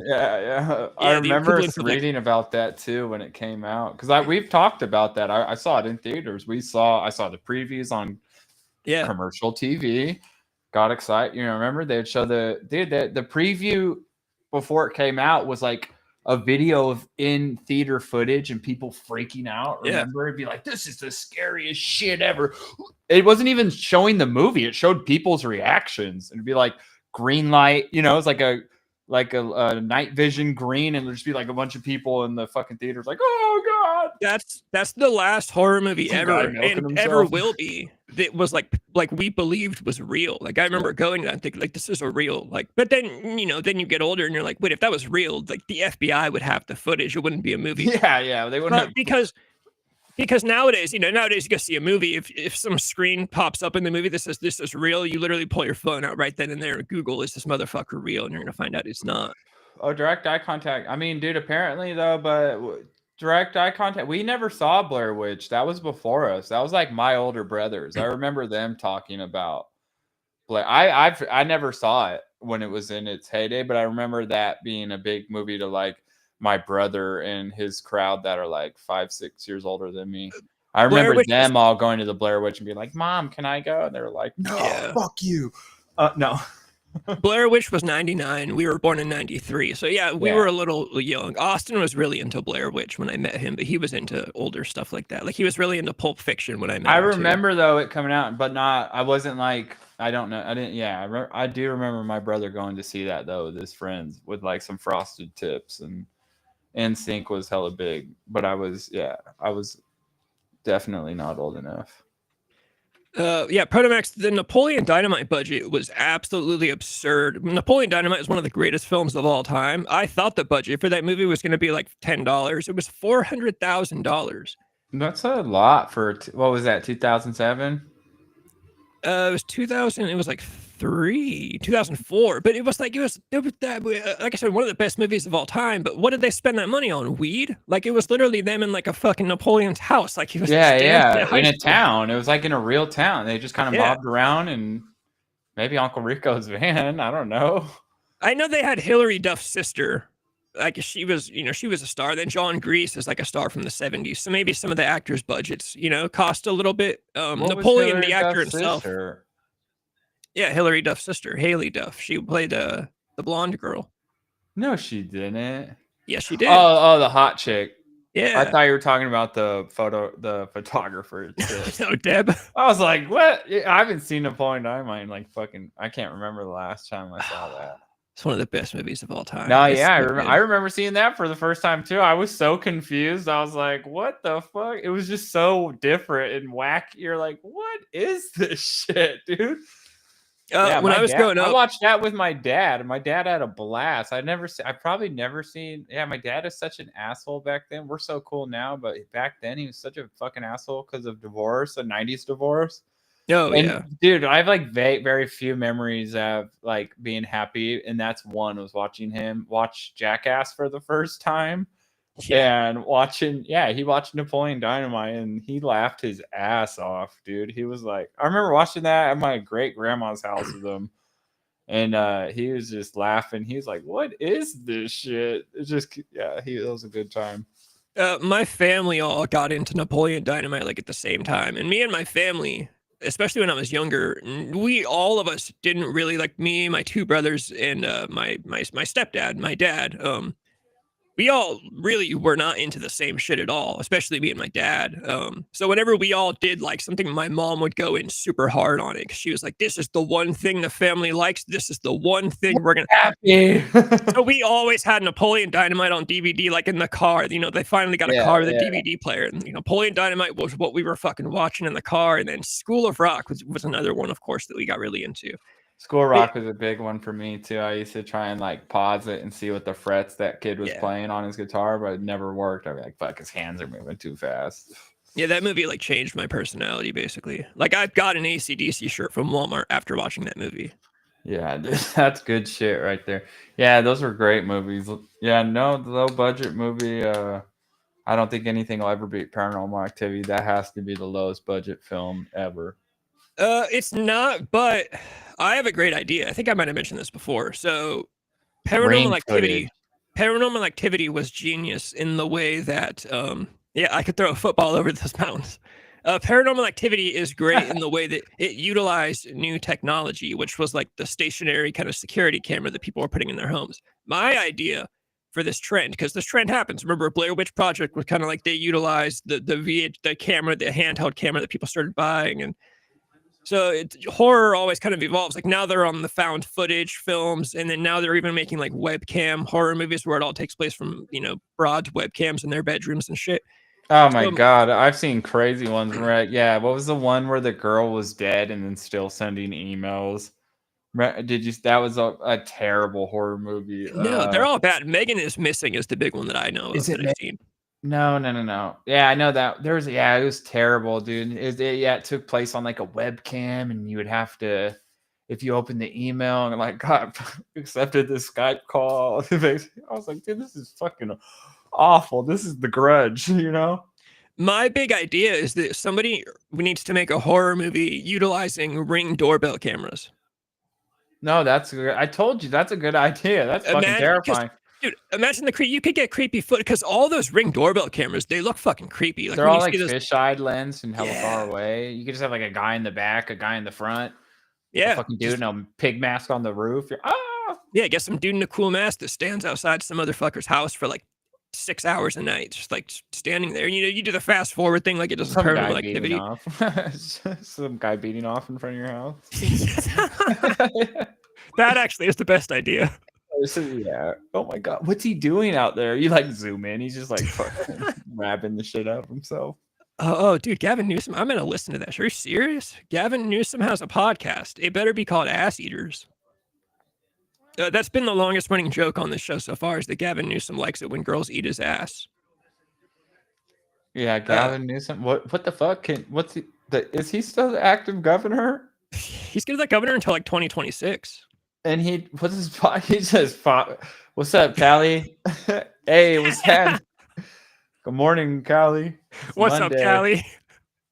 I remember reading about that too when it came out because we've talked about that. I saw it in theaters. I saw the previews on commercial TV. Got excited. Remember they'd show the preview before it came out was like a video of in theater footage and people freaking out. Remember, it'd be like, this is the scariest shit ever. It wasn't even showing the movie. It showed people's reactions. It'd be like green light, it's like a night vision green. And there'd just be like a bunch of people in the fucking theaters like, oh God. That's the last horror movie ever and ever will be. That was like we believed was real. Like I remember going and thinking like this is a real but then then you get older and you're like, wait, if that was real, like the FBI would have the footage. It wouldn't be a movie. Yeah, they wouldn't. Because nowadays, you go see a movie. If some screen pops up in the movie that says this is real, you literally pull your phone out right then and there and Google, is this motherfucker real? And you're gonna find out it's not. Oh, direct eye contact. I mean, dude, apparently though, but direct eye contact. We never saw Blair Witch. That was before us. That was like my older brothers. I remember them talking about Blair. I never saw it when it was in its heyday, but I remember that being a big movie to like my brother and his crowd that are like 5-6 years older than me. I remember them all going to the Blair Witch and being like, Mom, can I go? And they were like, no, fuck you. No. Blair Witch was 99. We were born in 93. So we were a little young. Austin was really into Blair Witch when I met him, but he was into older stuff like that. Like he was really into Pulp Fiction when I met him. I remember though it coming out, but I wasn't like, I don't know. I didn't. Yeah. I do remember my brother going to see that though with his friends with like some frosted tips and NSYNC was hella big, but I was definitely not old enough. Yeah, Protomax, the Napoleon Dynamite budget was absolutely absurd. Napoleon Dynamite is one of the greatest films of all time. I thought the budget for that movie was going to be like $10. It was $400,000. That's a lot for what was that? 2007. It was 2000. It was like 2004. But it was that like I said, one of the best movies of all time. But what did they spend that money on? Weed? Like it was literally them in like a fucking Napoleon's house. Like he was in high a school. town. It was like in a real town. They just kind of bobbed around and maybe Uncle Rico's van. I don't know. I know they had Hilary Duff's sister. Like she was a star. Then John Grease is like a star from the 70s. So maybe some of the actors' budgets, cost a little bit. Napoleon, the actor himself. Sister? Yeah, Hilary Duff's sister, Haley Duff. She played the blonde girl. No, she didn't. Yes, she did. Oh, the hot chick. Yeah. I thought you were talking about the photographer. No, Deb. I was like, what? I haven't seen Napoleon Dynamite in like fucking. I can't remember the last time I saw that. It's one of the best movies of all time. No, yeah, I remember seeing that for the first time too. I was so confused. I was like, what the fuck? It was just so different and wacky. You're like, what is this shit, dude? When I was growing up, I watched that with my dad, and my dad had a blast. I probably never seen. Yeah, my dad is such an asshole back then. We're so cool now, but back then he was such a fucking asshole because of divorce, a '90s divorce. Oh, yeah, dude, I have like very few memories of like being happy, and that's one was watching him watch Jackass for the first time. And he watched Napoleon Dynamite and he laughed his ass off, dude. He was like, I remember watching that at my great grandma's house with him, and he was just laughing. He was like, "What is this shit?" It's just, it was a good time. My family all got into Napoleon Dynamite like at the same time, and me and my family, especially when I was younger, all of us didn't really like me, my two brothers, and my stepdad, my dad. We all really were not into the same shit at all, especially me and my dad. So whenever we all did like something, my mom would go in super hard on it because she was like, "This is the one thing the family likes. This is the one thing we're gonna." Happy. So we always had Napoleon Dynamite on DVD, like in the car. They finally got a car with a DVD player, and Napoleon Dynamite was what we were fucking watching in the car. And then School of Rock was another one, of course, that we got really into. School Rock was a big one for me too. I used to try and like pause it and see what the frets that kid was playing on his guitar, but it never worked. I'd be like, fuck, his hands are moving too fast. Yeah, that movie like changed my personality basically. Like I've got an AC/DC shirt from Walmart after watching that movie. Yeah, that's good shit right there. Yeah, those were great movies. Yeah, no, the low budget movie. I don't think anything will ever beat Paranormal Activity. That has to be the lowest budget film ever. It's not, but I have a great idea. I think I might have mentioned this before. So Paranormal Activity was genius in the way that I could throw a football over those mountains. Paranormal Activity is great in the way that it utilized new technology, which was like the stationary kind of security camera that people were putting in their homes. My idea for this trend, because this trend happens. Remember, Blair Witch Project was kind of like they utilized the camera, the handheld camera that people started buying, and so horror always kind of evolves. Like now they're on the found footage films, and then now they're even making like webcam horror movies where it all takes place from broad webcams in their bedrooms and shit. Oh my god, I've seen crazy ones where what was the one where the girl was dead and then still sending emails? That was a terrible horror movie. No, they're all bad. Megan is Missing is the big one that I know of that I've seen. No. Yeah, I know that. It was terrible, dude. It took place on like a webcam, and you would have to, if you open the email and like, God, accepted this Skype call. I was like, dude, this is fucking awful. This is The Grudge, My big idea is that somebody needs to make a horror movie utilizing Ring doorbell cameras. No, that's good. I told you that's a good idea. That's fucking terrifying. Dude, imagine you could get creepy foot because all those Ring doorbell cameras, they look fucking creepy. Like, they're all like fisheye lens and hella far away. You could just have like a guy in the back, a guy in the front. Yeah. A fucking dude in a pig mask on the roof. Yeah, get some dude in a cool mask that stands outside some motherfucker's house for like 6 hours a night, just like standing there. You do the fast forward thing like it does Paranormal Activity. Some guy beating off in front of your house. That actually is the best idea. Yeah. Oh my god, what's he doing out there? You like zoom in. He's just like fucking wrapping the shit up himself. Oh, dude, Gavin Newsom. I'm gonna listen to that. Are you serious? Gavin Newsom has a podcast. It better be called Ass Eaters. That's been the longest running joke on this show so far. Is that Gavin Newsom likes it when girls eat his ass. Yeah, Gavin Newsom. What the fuck? Is he still the active governor? He's gonna be the governor until like 2026. And he says, "What's up, Callie? Hey, what's that? Good morning, Callie. What's up, Callie?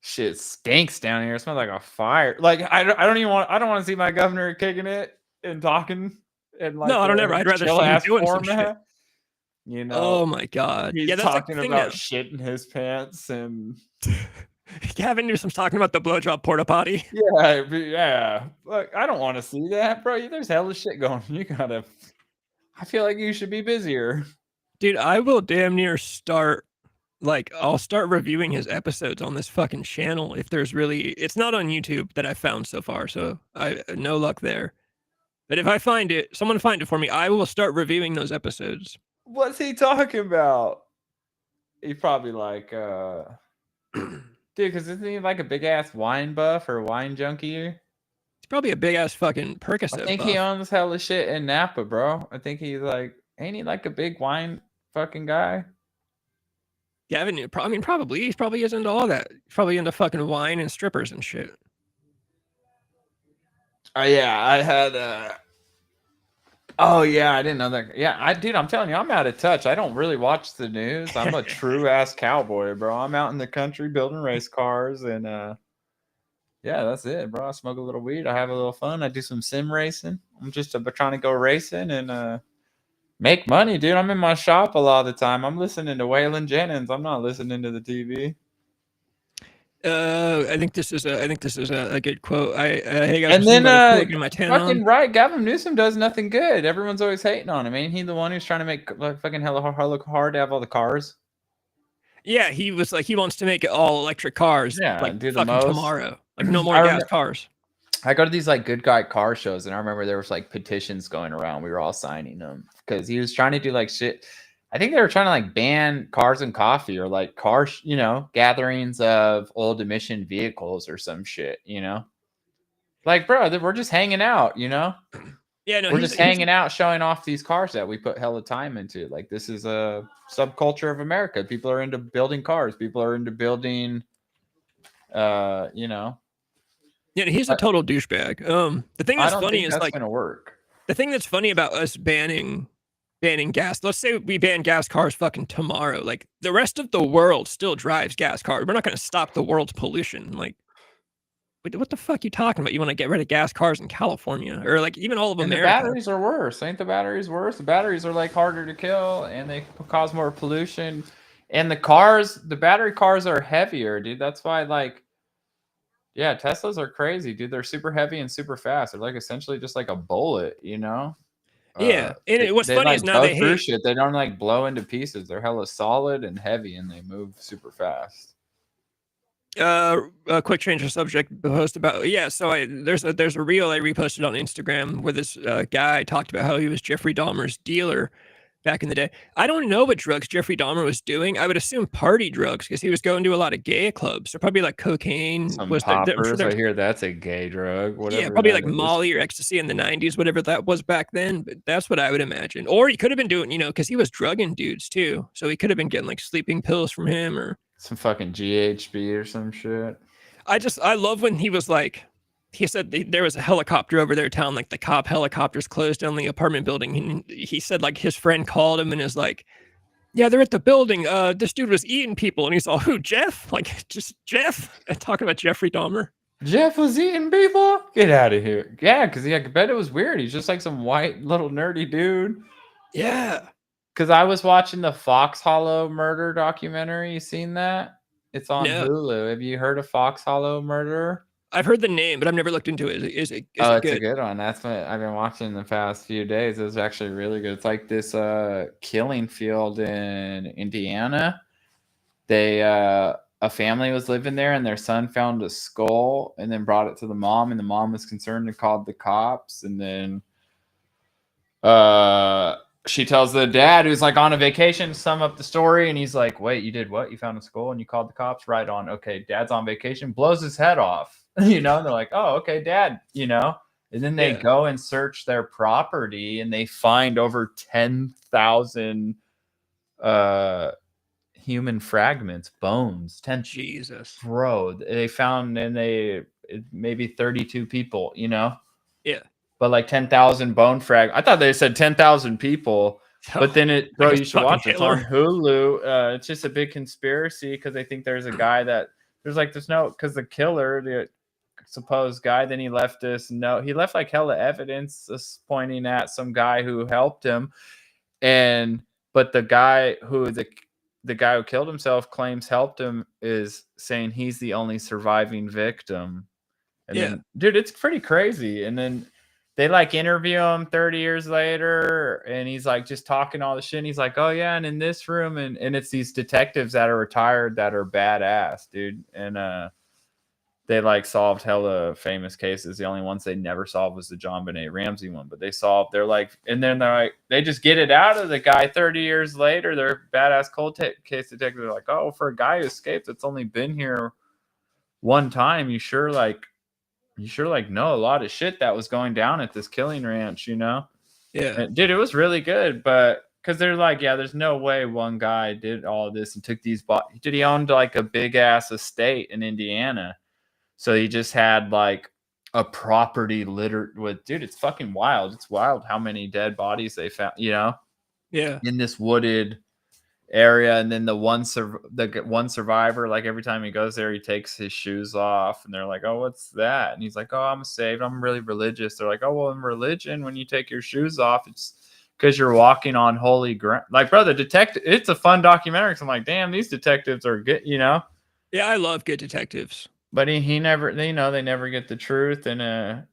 Shit stinks down here. It smells like a fire. Like I don't want to see my governor kicking it and talking and like. No, I don't ever. I'd rather see him doing some shit. You know. Oh my god. He's that's talking like about shit in his pants and. Gavin Newsom's talking about the blowjob porta potty. Yeah. Look, I don't want to see that, bro. There's hella shit going. You gotta. I feel like you should be busier, dude. I will damn near start. Like, I'll start reviewing his episodes on this fucking channel if there's really. It's not on YouTube that I found so far, so I no luck there. But if I find it, someone find it for me. I will start reviewing those episodes. What's he talking about? He's probably like, dude, because isn't he like a big ass wine buff or wine junkie? He's probably a big ass fucking Percocet. I think he owns hella shit in Napa, bro. I think he's like, ain't he like a big wine fucking guy? Gavin, I mean, probably. He probably is into all that. He's probably into fucking wine and strippers and shit. Oh yeah, I had. Oh yeah, I didn't know that. Yeah, dude, I'm telling you, I'm out of touch. I don't really watch the news. I'm a true ass cowboy, bro. I'm out in the country building race cars, and yeah, that's it, bro. I smoke a little weed. I have a little fun. I do some sim racing. I'm just trying to go racing and make money, dude. I'm in my shop a lot of the time. I'm listening to Waylon Jennings. I'm not listening to the TV. I think this is a good quote. Hey guys, and then my fucking right, Gavin Newsom does nothing good. Everyone's always hating on him. Ain't he the one who's trying to make like fucking hella hard to have all the cars? Yeah, he was like, he wants to make it all electric cars. Yeah, like do the fucking most tomorrow. Like no more gas cars. I go to these like good guy car shows, and I remember there was like petitions going around. We were all signing them because he was trying to do like shit. I think they were trying to like ban cars and coffee or like gatherings of old emission vehicles or some shit, Like, bro, we're just hanging out, Yeah, no, we're just hanging out, showing off these cars that we put hella time into. Like, this is a subculture of America. People are into building cars. People are into building, Yeah, he's a total douchebag. The thing that's funny is like gonna work. The thing that's funny about us banning gas. Let's say we ban gas cars fucking tomorrow. Like the rest of the world still drives gas cars. We're not going to stop the world's pollution. Like, what the fuck are you talking about? You want to get rid of gas cars in California or like even all of America? The batteries are worse. Ain't the batteries worse? The batteries are like harder to kill and they cause more pollution. And the battery cars are heavier, dude. That's why yeah, Teslas are crazy, dude. They're super heavy and super fast. They're like essentially just like a bullet, Yeah, and what's funny is now they hate shit. They don't like blow into pieces. They're hella solid and heavy, and they move super fast. A quick change of subject post about So there's a reel I reposted on Instagram where this guy talked about how he was Jeffrey Dahmer's dealer back in the day. I don't know what drugs Jeffrey Dahmer was doing. I would assume party drugs because he was going to a lot of gay clubs. So probably like cocaine. Some poppers. I hear that's a gay drug. Whatever. Yeah, probably like Molly or ecstasy in the 90s, whatever that was back then. But that's what I would imagine. Or he could have been doing, because he was drugging dudes too. So he could have been getting like sleeping pills from him or some fucking GHB or some shit. I love when he was like, he said there was a helicopter over their town, like the cop helicopters closed down the apartment building. And he said like his friend called him and is like, yeah, they're at the building. This dude was eating people. And he's all, who, Jeff? Like just Jeff? And talking about Jeffrey Dahmer. Jeff was eating people? Get out of here. Yeah, because I bet it was weird. He's just like some white little nerdy dude. Yeah. Because I was watching the Fox Hollow murder documentary. You seen that? It's on Hulu. Have you heard of Fox Hollow Murder? I've heard the name, but I've never looked into it. Is it it's good? A good one. That's what I've been watching the past few days. It was actually really good. It's like this killing field in Indiana. They a family was living there and their son found a skull and then brought it to the mom, and the mom was concerned and called the cops, and then she tells the dad who's like on a vacation to sum up the story, and he's like, wait, you did what? You found a skull and you called the cops? Right on. Okay, dad's on vacation, blows his head off. You know, and they're like, oh, okay, dad, you know. And then they go and search their property and they find over 10,000 human fragments, bones. 10 Jesus. Bro, they found maybe 32 people, you know? Yeah. But like 10,000 bone I thought they said 10,000 people. But then bro, you should watch it. It's on Hulu. It's just a big conspiracy because they think there's a guy that because the killer, the supposed guy, then he left this note. He left like hella evidence pointing at some guy who helped him. But the guy who the guy who killed himself claims helped him is saying he's the only surviving victim. And then, dude, it's pretty crazy. And then they like interview him 30 years later, and he's like just talking all the shit. And he's like, oh yeah, and in this room, and it's these detectives that are retired that are badass, dude. And they like solved hella famous cases. The only ones they never solved was the John Benet Ramsey one, but they're like, and then they're like, they just get it out of the guy 30 years later. They're badass cold case detectives. They're like, oh, for a guy who escaped, that's only been here one time. You sure know a lot of shit that was going down at this killing ranch, you know? Yeah. And, dude, it was really good, but because they're like, yeah, there's no way one guy did all this and took these Dude, he owned like a big ass estate in Indiana. So he just had like a property littered with, dude, it's fucking wild. It's wild how many dead bodies they found, you know? Yeah. In this wooded area. And then the one survivor, like every time he goes there, he takes his shoes off, and they're like, oh, what's that? And he's like, oh, I'm saved. I'm really religious. They're like, oh, well, in religion, when you take your shoes off, it's because you're walking on holy ground. Like, brother, detective, it's a fun documentary. So I'm like, damn, these detectives are good, you know? Yeah, I love good detectives. But he never, they never get the truth. And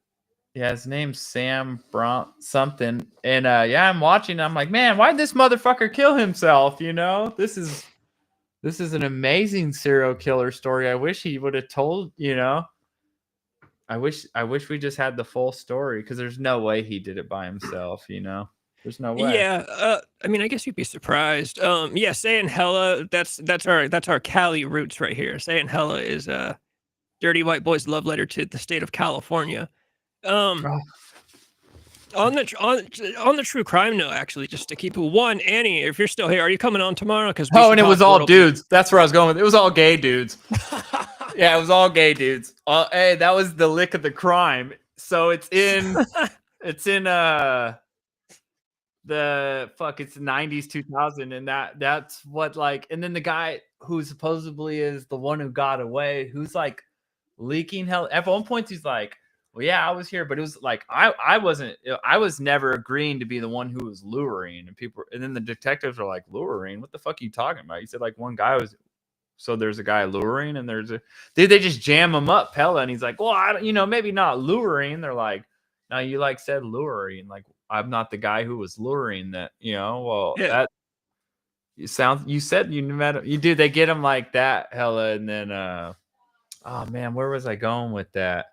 yeah, his name's Sam Brown something. And yeah, I'm watching. I'm like, man, why'd this motherfucker kill himself? You know, this is an amazing serial killer story. I wish he would have told, you know. I wish we just had the full story, because there's no way he did it by himself, you know. There's no way. Yeah, I mean, I guess you'd be surprised. Yeah, saying hella, that's our Cali roots right here. Saying hella is Dirty White Boy's love letter to the state of California. On the true crime note, actually, just to keep it one, Annie, if you're still here, are you coming on tomorrow? Because and it was all dudes. That's where I was going with it. It was all gay dudes. Yeah, it was all gay dudes. Hey, that was the lick of the crime. So it's in it's 90s, 2000, and that's what, like, and then the guy who supposedly is the one who got away, who's like leaking hell. At one point he's like, well, yeah, I was here, but it was like I was never agreeing to be the one who was luring. And then the detectives are like, luring? What the fuck are you talking about? He said like one guy was, so there's a guy luring, and they just jam him up, hella, and he's like, well, I don't, maybe not luring. They're like, no, you like said luring, like, I'm not the guy who was luring that, well, yeah. that you said you met you do, they get him like that, hella. And then oh man, where was I going with that?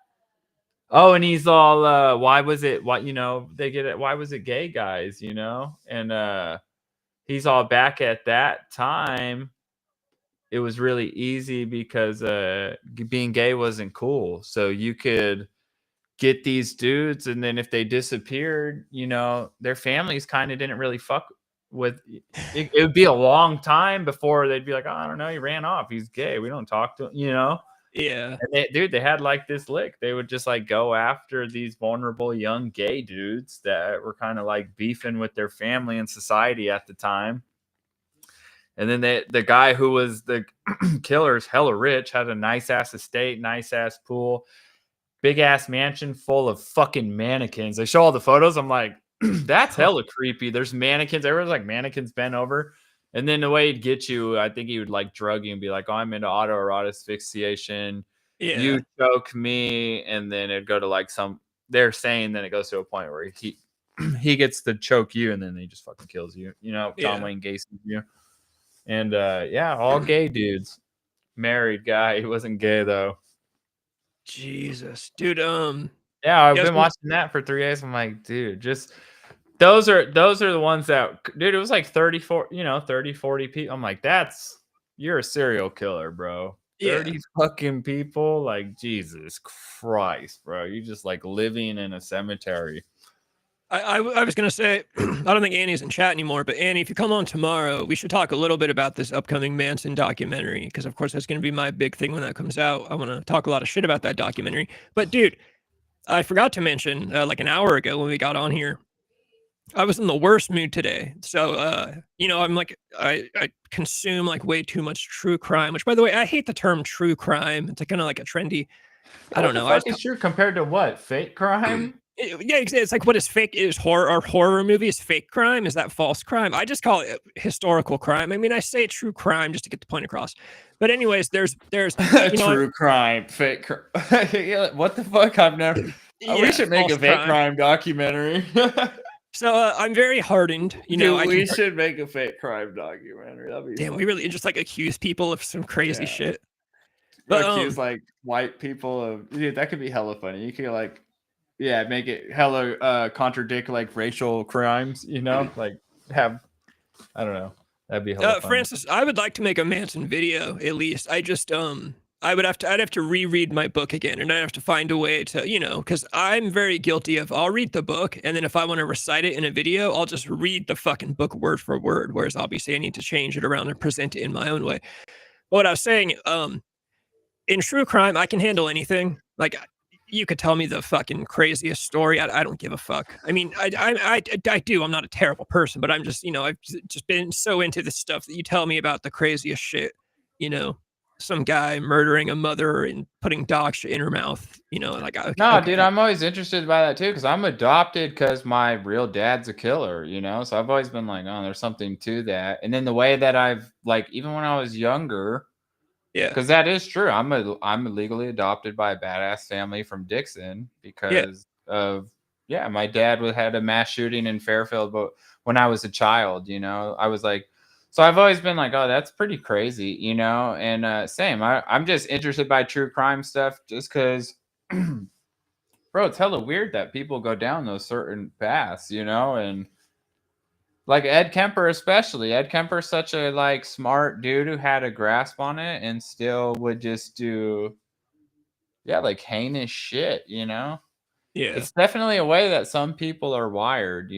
Oh, and he's all why was it they get it, why was it gay guys, and he's all back at that time. It was really easy because being gay wasn't cool. So you could get these dudes, and then if they disappeared, their families kind of didn't really fuck with it. It would be a long time before they'd be like, oh, I don't know, he ran off, he's gay, we don't talk to him, Yeah. And they had like this lick. They would just like go after these vulnerable young gay dudes that were kind of like beefing with their family and society at the time. And then the guy who was the killer's hella rich, had a nice ass estate, nice ass pool, big ass mansion full of fucking mannequins. They show all the photos. I'm like, that's hella creepy. There's mannequins. Everyone's like mannequins bent over. And then the way he'd get you, I think he would like drug you and be like, oh, I'm into autoerotic asphyxiation. Yeah. You choke me. And then it'd go to like they're saying then it goes to a point where he gets to choke you, and then he just fucking kills you. John Wayne Gacy you. And yeah, all gay dudes. Married guy. He wasn't gay though. Jesus, dude. Yeah, I've been watching that for 3 days. I'm like, dude, those are the ones that, dude, it was like 34, 30, 40 people. I'm like, you're a serial killer, bro. 30 fucking people, like, Jesus Christ, bro. You just like living in a cemetery. I was gonna say, I don't think Annie's in chat anymore, but Annie, if you come on tomorrow, we should talk a little bit about this upcoming Manson documentary, because of course that's gonna be my big thing when that comes out. I want to talk a lot of shit about that documentary. But dude, I forgot to mention, like an hour ago when we got on here, I was in the worst mood today. So, I'm like, I consume like way too much true crime, which by the way, I hate the term true crime. It's kind of like a trendy, I don't know. What is true compared to what? Fake crime? Yeah, it's like, what is fake? Is horror movies fake crime? Is that false crime? I just call it historical crime. I mean, I say true crime just to get the point across. But anyways, there's true crime, fake crime. What the fuck? I've never. We should make a fake crime documentary. So I'm very hardened. We should make a fake crime documentary. That'd be damn. fun. We really just like accuse people of some crazy shit. But accuse like white people of, dude, that could be hella funny. You could like. Yeah, make it hella contradict like racial crimes, like have, I don't know. That'd be hella fun. Francis, I would like to make a Manson video at least. I'd have to reread my book again, and I'd have to find a way to, because I'm very guilty of, I'll read the book, and then if I want to recite it in a video, I'll just read the fucking book word for word, whereas obviously I need to change it around and present it in my own way. But what I was saying, in true crime, I can handle anything. Like, you could tell me the fucking craziest story. I don't give a fuck. I mean, I do. I'm not a terrible person, but I'm just, I've just been so into this stuff that you tell me about the craziest shit, some guy murdering a mother and putting dog shit in her mouth, like, dude, I'm always interested by that too. Cause I'm adopted because my real dad's a killer, so I've always been like, oh, there's something to that. And then the way that I've like, even when I was younger, yeah, because that is true. I'm legally adopted by a badass family from Dixon because of my dad had a mass shooting in Fairfield, but when I was a child, I was like, so I've always been like, oh, that's pretty crazy, and same. I'm just interested by true crime stuff just because, bro, it's hella weird that people go down those certain paths, and. Like Ed Kemper, especially. Ed Kemper's such a like smart dude who had a grasp on it and still would just do, like heinous shit. Yeah, it's definitely a way that some people are wired.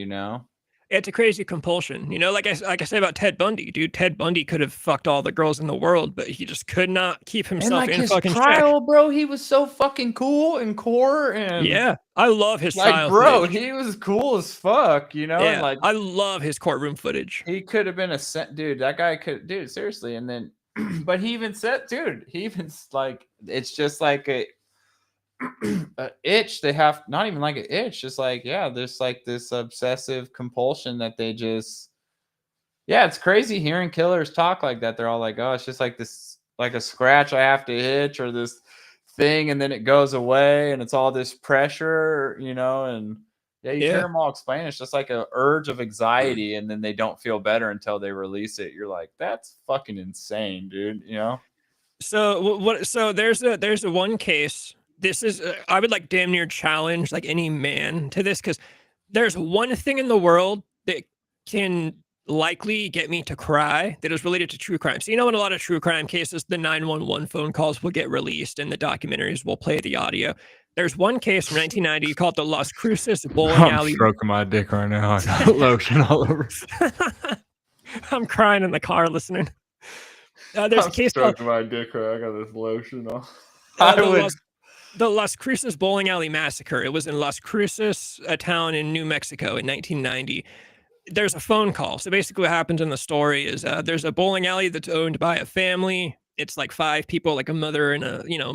It's a crazy compulsion. Like I say about Ted Bundy, dude. Ted Bundy could have fucked all the girls in the world, but he just could not keep himself in fucking trial, check. Bro. He was so fucking cool and core, and I love his trial. Bro, he was cool as fuck, Yeah, and like I love his courtroom footage. He could have been a dude. That guy could, dude. Seriously, and then, but he even said, dude, like, it's just like a itch. They have not even like an itch, just like, there's like this obsessive compulsion that they just, it's crazy hearing killers talk like that. They're all like, oh, it's just like this, like a scratch I have to itch or this thing, and then it goes away, and it's all this pressure, and you hear them all explain. It's just like a urge of anxiety, and then they don't feel better until they release it. You're like, that's fucking insane, dude. So what? So there's a one case. This is I would like damn near challenge like any man to this, because there's one thing in the world that can likely get me to cry that is related to true crime. So in a lot of true crime cases, the 911 phone calls will get released and the documentaries will play the audio. There's one case from 1990 called the Las Cruces Bowling Alley. I'm stroking my dick right now. I got lotion all over. I'm crying in the car listening. There's a case stroking my dick right. I got this lotion on. The Las Cruces Bowling Alley Massacre. It was in Las Cruces, a town in New Mexico in 1990. There's a phone call. So basically what happens in the story is there's a bowling alley that's owned by a family. It's like 5 people, like a mother and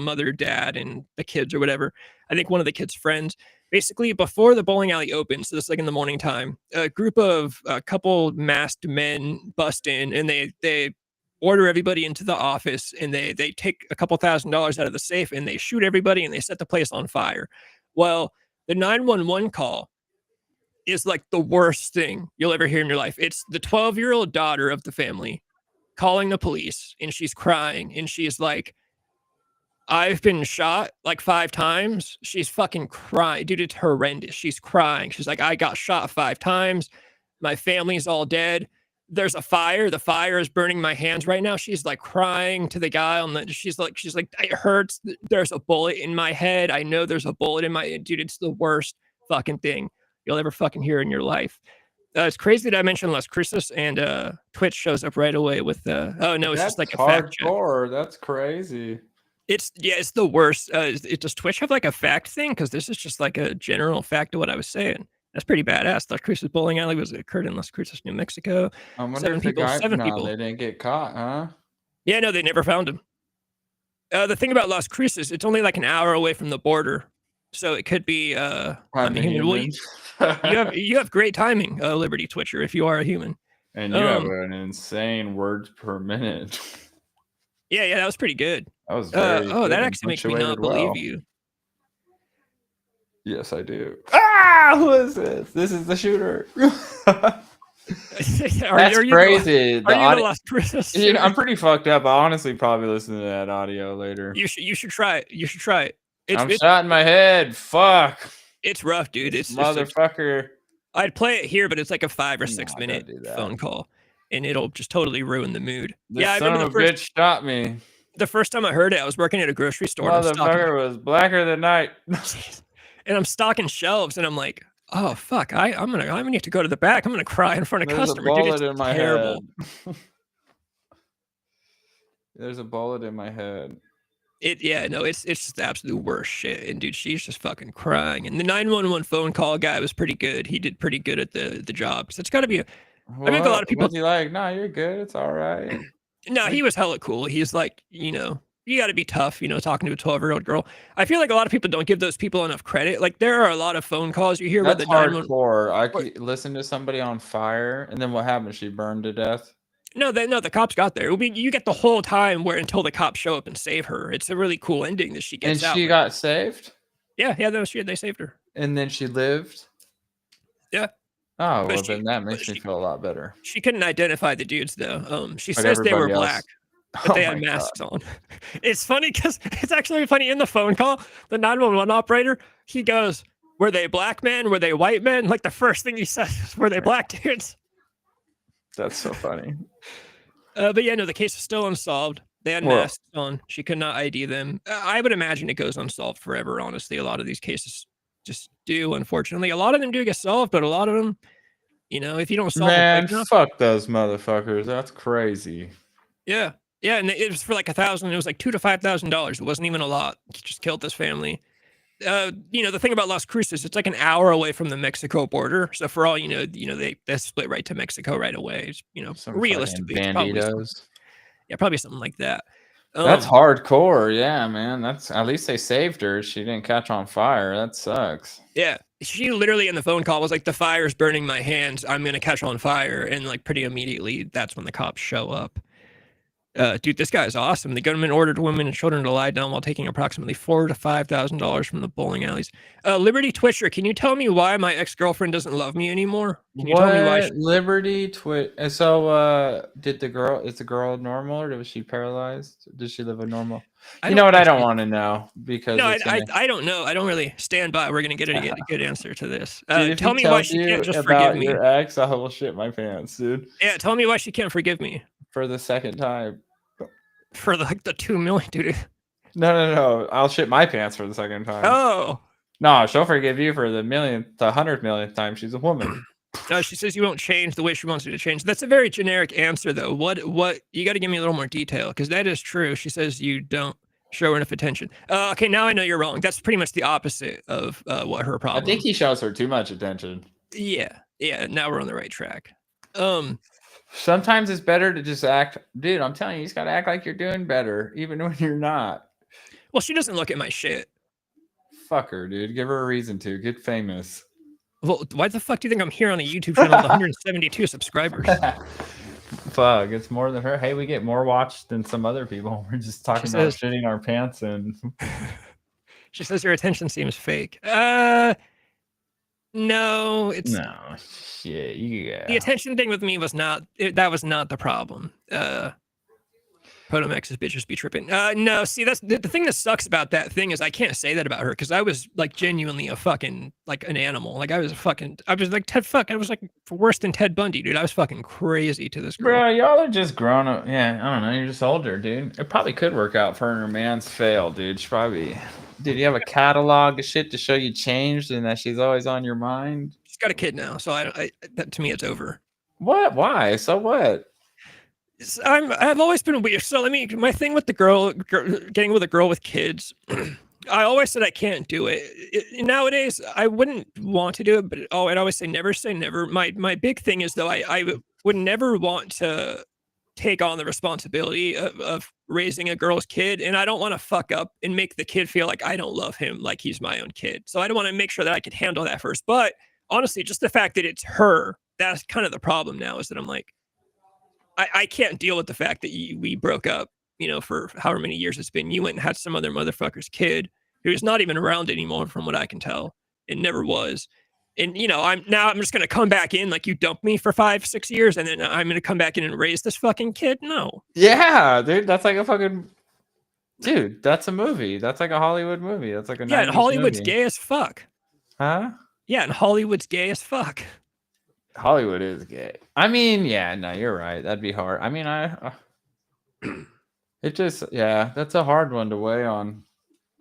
mother, dad, and the kids or whatever. I think one of the kids' friends. Basically, before the bowling alley opens, so this is like in the morning time, a couple masked men bust in, and they order everybody into the office, and they take a couple $1,000s out of the safe, and they shoot everybody, and they set the place on fire. Well, the 911 call is like the worst thing you'll ever hear in your life. It's the 12-year-old daughter of the family calling the police, and she's crying, and she's like, I've been shot like 5 times. She's fucking crying. Dude, it's horrendous. She's crying. She's like, I got shot 5 times. My family's all dead. There's a fire. The fire is burning my hands right now. She's like crying to the guy on the, she's like, it hurts. There's a bullet in my head. I know there's a bullet in my, dude, it's the worst fucking thing you'll ever fucking hear in your life. It's crazy that I mentioned Las Cruces and Twitch shows up right away with oh no, it's That's just like a fact check. hardcore. That's crazy. It's the worst. Does Twitch have like a fact thing? Because this is just like a general fact of what I was saying. That's pretty badass. Las Cruces bowling alley occurred in Las Cruces, New Mexico. I wonder 7 if the people. guy, 7 no, people. they didn't get caught, huh? Yeah, no, they never found him. The thing about Las Cruces, it's only like an hour away from the border, so it could be. I mean, well, you have great timing, Liberty Twitcher, if you are a human. And you have an insane words per minute. Yeah, that was pretty good. That was very good that and actually makes me not punctuated well. believe you. Yes, I do. Ah, who is this? This is the shooter. That's crazy. Are you the Las Cruces? I'm pretty fucked up. I honestly probably listen to that audio later. You should try it. You should try it. I'm shot in my head. Fuck. It's rough, dude. It's motherfucker. I'd play it here, but it's like a 5 or 6 minute phone call, and it'll just totally ruin the mood. I remember the first bitch shot me. The first time I heard it, I was working at a grocery store. Motherfucker was blacker than night. And I'm stocking shelves, and I'm like, oh fuck, I'm gonna need to go to the back. I'm gonna cry in front of customers. Dude, it's terrible. There's a bullet in my head. It's just the absolute worst shit. And dude, she's just fucking crying. And the 911 phone call guy was pretty good. He did pretty good at the job. So it's got to be. I think a lot of people. What's he like? Nah, you're good. It's all right. No, he was hella cool. He's like, you got to be tough. Talking to a 12-year-old girl. I feel like a lot of people don't give those people enough credit. Like there are a lot of phone calls you hear That's about the hardcore. I could listen to somebody on fire, and then what happened? She burned to death. No, the cops got there. You get the whole time until the cops show up and save her. It's a really cool ending that she gets out. And she got saved? Yeah, they saved her. And then she lived? Yeah. Oh, well, then that makes me feel a lot better. She couldn't identify the dudes, though. She says they were black, but they had masks on. It's funny because it's actually funny in the phone call. The 911 operator, he goes, were they black men? Were they white men? Like the first thing he says is, were they black dudes? That's so funny. But yeah, no, the case is still unsolved. They had masks on. She could not ID them. I would imagine it goes unsolved forever, honestly. A lot of these cases just do, unfortunately. A lot of them do get solved, but a lot of them, if you don't solve them quick enough, fuck those motherfuckers. That's crazy. Yeah. Yeah, and it was for like $1,000. It was like $2,000 to $5,000. It wasn't even a lot. He just killed this family. The thing about Las Cruces, it's like an hour away from the Mexico border. So for all they split right to Mexico right away. Realistically, probably something like that. That's hardcore. Yeah, man. That's at least they saved her. She didn't catch on fire. That sucks. Yeah, she literally in the phone call was like, "The fire's burning my hands. I'm gonna catch on fire," and like pretty immediately, that's when the cops show up. Dude, this guy is awesome. The government ordered women and children to lie down while taking approximately $4,000 to $5,000 from the bowling alleys. Liberty Twitcher, can you tell me why my ex-girlfriend doesn't love me anymore? Can you tell me why? Liberty Twitch. So, is the girl normal, or was she paralyzed? Did she live a normal? I don't want to know because no, I don't know. I don't really stand by. We're gonna get a good answer to this. Dude, tell me why she can't just forgive me. Your ex, I will shit my pants, dude. Yeah, tell me why she can't forgive me for the second time. For the 2 million, dude. No. I'll shit my pants for the second time. Oh. No, she'll forgive you for the 100 millionth time. She's a woman. No, she says you won't change the way she wants you to change. That's a very generic answer, though. What you got to give me a little more detail, because that is true. She says you don't show her enough attention. Okay, now I know you're wrong. That's pretty much the opposite of what her problem. I think he shows her too much attention. Yeah. Now we're on the right track. Sometimes it's better to just act, dude. I'm telling you, you just gotta act like you're doing better, even when you're not. Well, she doesn't look at my shit. Fuck her, dude. Give her a reason to get famous. Well, why the fuck do you think I'm here on a YouTube channel with 172 subscribers? Fuck, it's more than her. Hey, we get more watched than some other people. We're just talking about shitting our pants and. She says your attention seems fake. No, it's no shit. Yeah, the attention thing with me was not that was not the problem. Potomex's bitches be tripping. No, see, that's the thing that sucks about that thing is I can't say that about her because I was like genuinely a fucking like an animal. Like I was like Ted Fuck. I was like worse than Ted Bundy, dude. I was fucking crazy to this girl. Bro, y'all are just grown up. Yeah, I don't know. You're just older, dude. It probably could work out for her. Man's failed, dude. She probably. Did you have a catalog of shit to show you changed and that she's always on your mind? She's got a kid now, so that to me it's over. What? Why? So what? I've always been weird. So my thing with the girl getting with a girl with kids, I always said I can't do it. Nowadays, I wouldn't want to do it, but I'd always say never say never. My big thing is though I would never want to take on the responsibility of raising a girl's kid, and I don't want to fuck up and make the kid feel like I don't love him like he's my own kid. So I don't want to make sure that I could handle that first. But honestly, just the fact that it's her, that's kind of the problem now, is that I'm like, I can't deal with the fact that we broke up, for however many years it's been. You went and had some other motherfucker's kid who's not even around anymore from what I can tell. It never was. And, I'm just going to come back in like you dumped me for 5-6 years and then I'm going to come back in and raise this fucking kid. No. Yeah, dude, that's like a fucking, dude, that's a movie. That's like a Hollywood movie. That's like a and Hollywood's movie. Gay as fuck. Huh? Yeah, and Hollywood's gay as fuck. Hollywood is gay. I mean, yeah, no, you're right. That'd be hard. I mean, it just, yeah, that's a hard one to weigh on.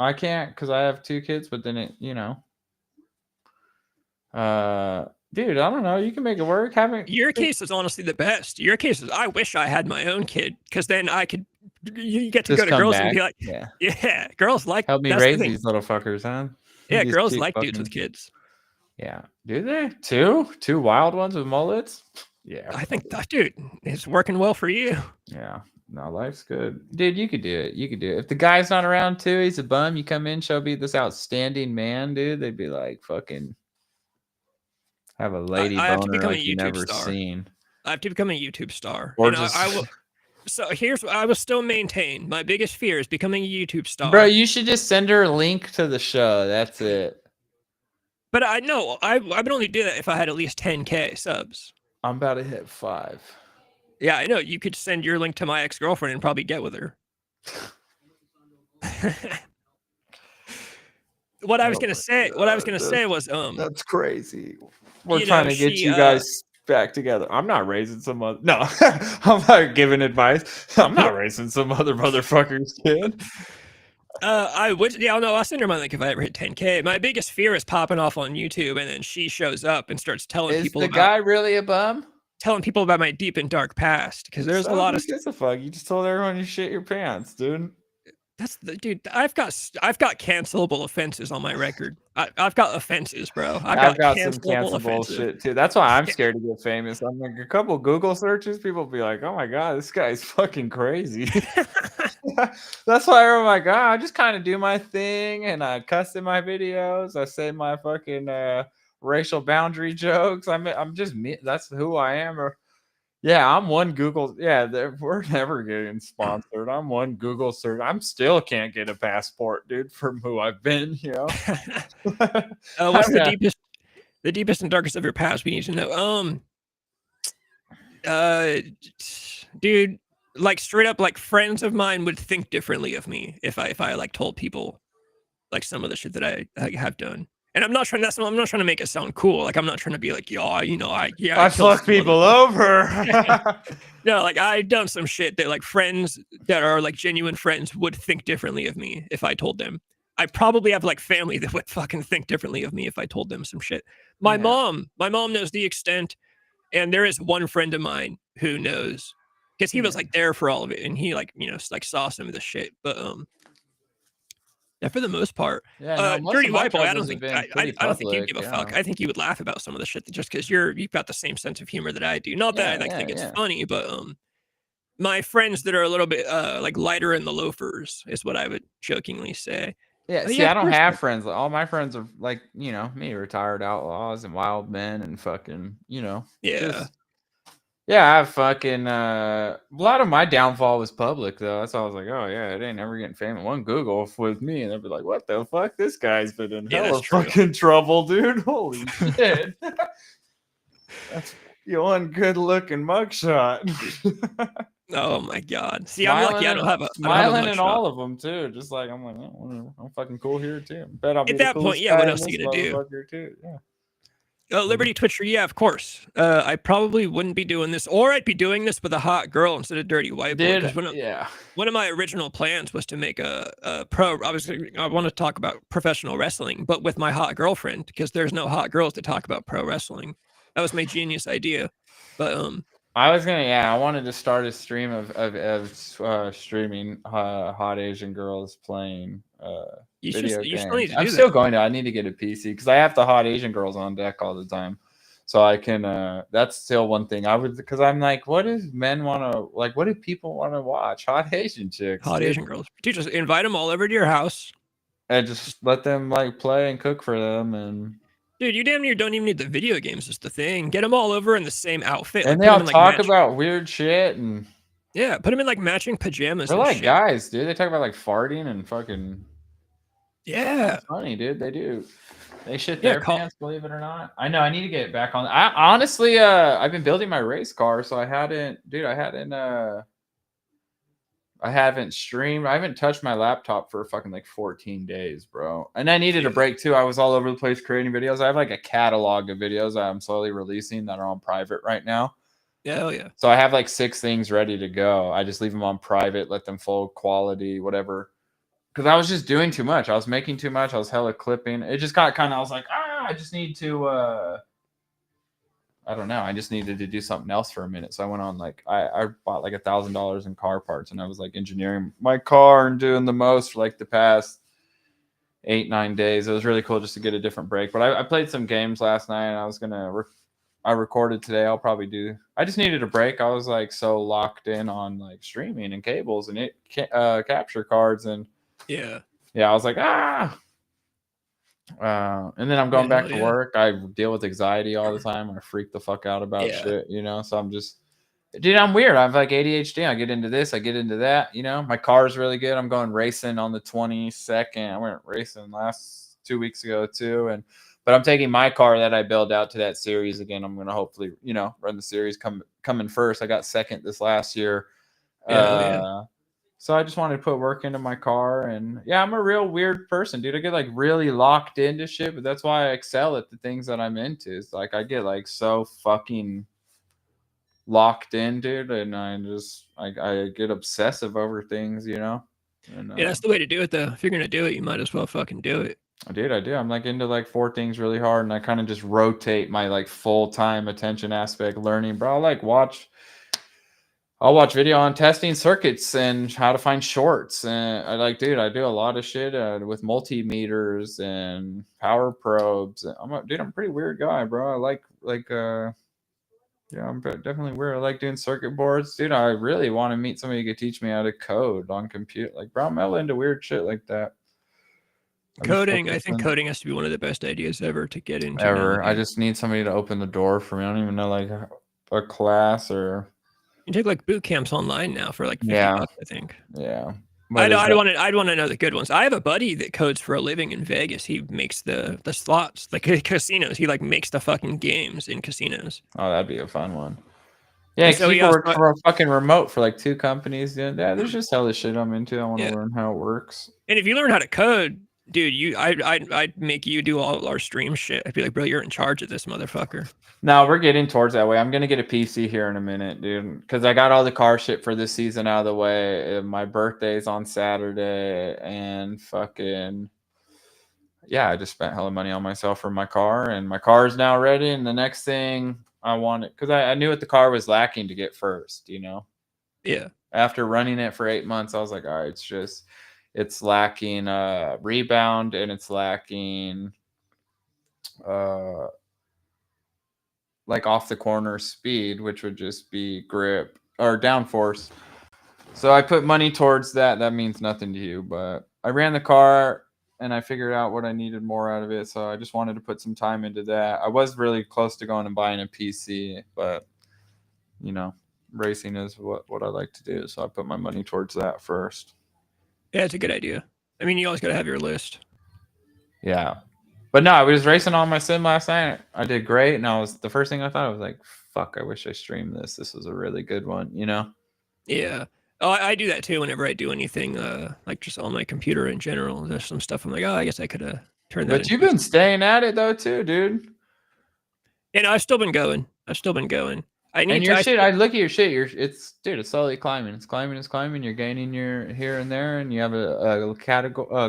I can't because I have 2 kids, but then it, dude, I don't know. You can make it work. Your case is honestly the best. Your case is, I wish I had my own kid because then I could, you get to just go to girls back. and be like, yeah, girls like, help me raise these little fuckers, huh? Yeah, These girls cute like fucking dudes with kids. Yeah. Do they? 2 wild ones with mullets? Yeah. I think that, dude, it's working well for you. Yeah. No, life's good. Dude, you could do it. You could do it. If the guy's not around too, he's a bum. You come in, show me this outstanding man, dude. They'd be like, fucking have a lady I have to boner become like a you YouTube never star. seen. I have to become a YouTube star. Or And just... I will. So I will still maintain my biggest fear is becoming a YouTube star. Bro, you should just send her a link to the show. That's it. But I know I would only do that if I had at least 10K subs. I'm about to hit 5. Yeah, I know. You could send your link to my ex-girlfriend and probably get with her. What I was gonna say was that's crazy. We're trying to get you guys back together. I'm not raising some other. No, I'm not giving advice. I'm not raising some other motherfucker's kid. I would. Yeah, no, I'll send her my link if I ever hit 10K. My biggest fear is popping off on YouTube and then she shows up and starts telling people. Is the guy really a bum? Telling people about my deep and dark past because there's a lot of. Who gives a fuck? You just told everyone you shit your pants, dude. That's the dude. I've got cancelable offenses on my record. I've got offenses, bro. I've got some cancelable shit too. That's why I'm scared to get famous. I'm like a couple Google searches, people be like, "Oh my god, this guy's fucking crazy." That's why I'm like, I just kind of do my thing and I cuss in my videos. I say my fucking racial boundary jokes. I'm just me. That's who I am. Yeah, I'm one Google. Yeah, we're never getting sponsored. I'm one Google search. I'm still can't get a passport, dude, from who I've been. What's the deepest and darkest of your past we need to know? Dude, like straight up, like friends of mine would think differently of me if I like told people like some of the shit that I have done. And I'm not trying to make it sound cool. Like I'm not trying to be like, I fuck people over. No, like I've done some shit that like friends that are like genuine friends would think differently of me if I told them. I probably have like family that would fucking think differently of me if I told them some shit. My mom knows the extent, and there is one friend of mine who knows because he was like there for all of it, and he like like saw some of the shit, but yeah, for the most part. Dirty White Boy, I don't think you'd give a fuck. I think you would laugh about some of the shit just because you've got the same sense of humor that I do. Not that I think it's funny, but my friends that are a little bit like lighter in the loafers is what I would jokingly say. Yeah, see, I don't have friends. All my friends are like, me, retired outlaws and wild men and fucking, Yeah, I fucking a lot of my downfall was public though. That's why I was like, oh yeah, it ain't never getting famous. One Google with me, and they'd be like, what the fuck? This guy's been in hella fucking trouble, dude. Holy shit. That's one good looking mugshot. Oh my god. See, I'm lucky. I don't have a smiling in mugshot. all of them too. Just like I'm like, oh, whatever. I'm fucking cool here too. Bet I'll be At the that point, coolest yeah. guy What in else are this you gonna do? motherfucker too. Yeah. Liberty Twitcher, yeah, of course. I probably wouldn't be doing this, or I'd be doing this with a hot girl instead of dirty white boy. Because one of my original plans was to make a pro. I want to talk about professional wrestling, but with my hot girlfriend, because there's no hot girls to talk about pro wrestling. That was my genius idea. But I wanted to start a stream of streaming hot Asian girls playing video games. I'm still going to. I need to get a PC because I have the hot Asian girls on deck all the time, so I can. That's still one thing I would, because I'm like, what does men want to like? What do people want to watch? Hot Asian chicks, hot Asian girls. Dude, just invite them all over to your house and just let them like play and cook for them and. Dude, you damn near don't even need the video games. Is the thing. Get them all over in the same outfit, and they all talk about weird shit and. Yeah, put them in like matching pajamas. They're like guys, dude. They talk about like farting and fucking. Yeah, it's funny, dude. They do. They shit their pants, believe it or not. I know. I need to get it back on. I honestly, I've been building my race car, so I haven't streamed. I haven't touched my laptop for fucking like 14 days, bro. And I needed a break too. I was all over the place creating videos. I have like a catalog of videos I'm slowly releasing that are on private right now. Hell yeah. So I have like 6 things ready to go. I just leave them on private, let them full quality, whatever. Because I was just doing too much. I was making too much. I was hella clipping. It just got kind of, I was like, I just need to, I don't know. I just needed to do something else for a minute. So I went on like, I bought like $1,000 in car parts, and I was like engineering my car and doing the most for like the past 8-9 days. It was really cool just to get a different break. But I played some games last night, and I was going to, I recorded today. I'll probably do. I just needed a break. I was like so locked in on like streaming and cables and capture cards and yeah. I was like and then I'm going back to work. I deal with anxiety all the time. I freak the fuck out about shit, you know. So I'm just, dude, I'm weird. I have like ADHD. I get into this. I get into that. You know, my car is really good. I'm going racing on the 22nd. I went racing last 2 weeks ago too, But I'm taking my car that I built out to that series again. I'm going to hopefully, you know, run the series coming first. I got second this last year. So I just wanted to put work into my car. And yeah, I'm a real weird person, dude. I get like really locked into shit, but that's why I excel at the things that I'm into. It's like I get like so fucking locked in, dude. And I get obsessive over things, you know? And, yeah, that's the way to do it, though. If you're going to do it, you might as well fucking do it. Dude, I do. I'm like into like 4 things really hard, and I kind of just rotate my like full-time attention aspect learning, bro. I'll watch video on testing circuits and how to find shorts. And I do a lot of shit with multimeters and power probes. I'm a pretty weird guy, bro. I like I'm definitely weird. I like doing circuit boards, dude. I really want to meet somebody who could teach me how to code on computer. Like, bro, I'm hella into weird shit like that. Coding, I think coding has to be one of the best ideas ever to get into. I just need somebody to open the door for me. I don't even know like a class or. You take like boot camps online now for like $50, I think. Yeah. I'd want to know the good ones. I have a buddy that codes for a living in Vegas. He makes the slots, like casinos. He like makes the fucking games in casinos. Oh, that'd be a fun one. Yeah, so he works for a fucking remote for like 2 companies. Yeah, there's just hella shit I'm into. I want to learn how it works. And if you learn how to code, dude, I'd make you do all our stream shit. I'd be like, bro, you're in charge of this motherfucker. No, we're getting towards that way. I'm gonna get a PC here in a minute, dude, because I got all the car shit for this season out of the way. My birthday's on Saturday, and fucking I just spent hella money on myself for my car, and my car is now ready. And the next thing I wanted, because I knew what the car was lacking to get first, you know. Yeah. After running it for 8 months, I was like, all right, it's lacking rebound, and it's lacking like off the corner speed, which would just be grip or downforce. So I put money towards that. That means nothing to you, but I ran the car and I figured out what I needed more out of it. So I just wanted to put some time into that. I was really close to going and buying a PC, but you know, racing is what I like to do. So I put my money towards that first. Yeah, it's a good idea. I mean, you always got to have your list. Yeah. But no, I was racing on my sim last night. I did great. And the first thing I thought, I was like, fuck, I wish I streamed this. This was a really good one, you know? Yeah. Oh, I do that too whenever I do anything, like just on my computer in general. There's some stuff I'm like, oh, I guess I could turn that But into you've a been staying at it though too, dude. You know, I've still been going. I And need your to. shit, I look at your shit. It's dude, it's slowly climbing. It's climbing. You're gaining your here and there, and you have a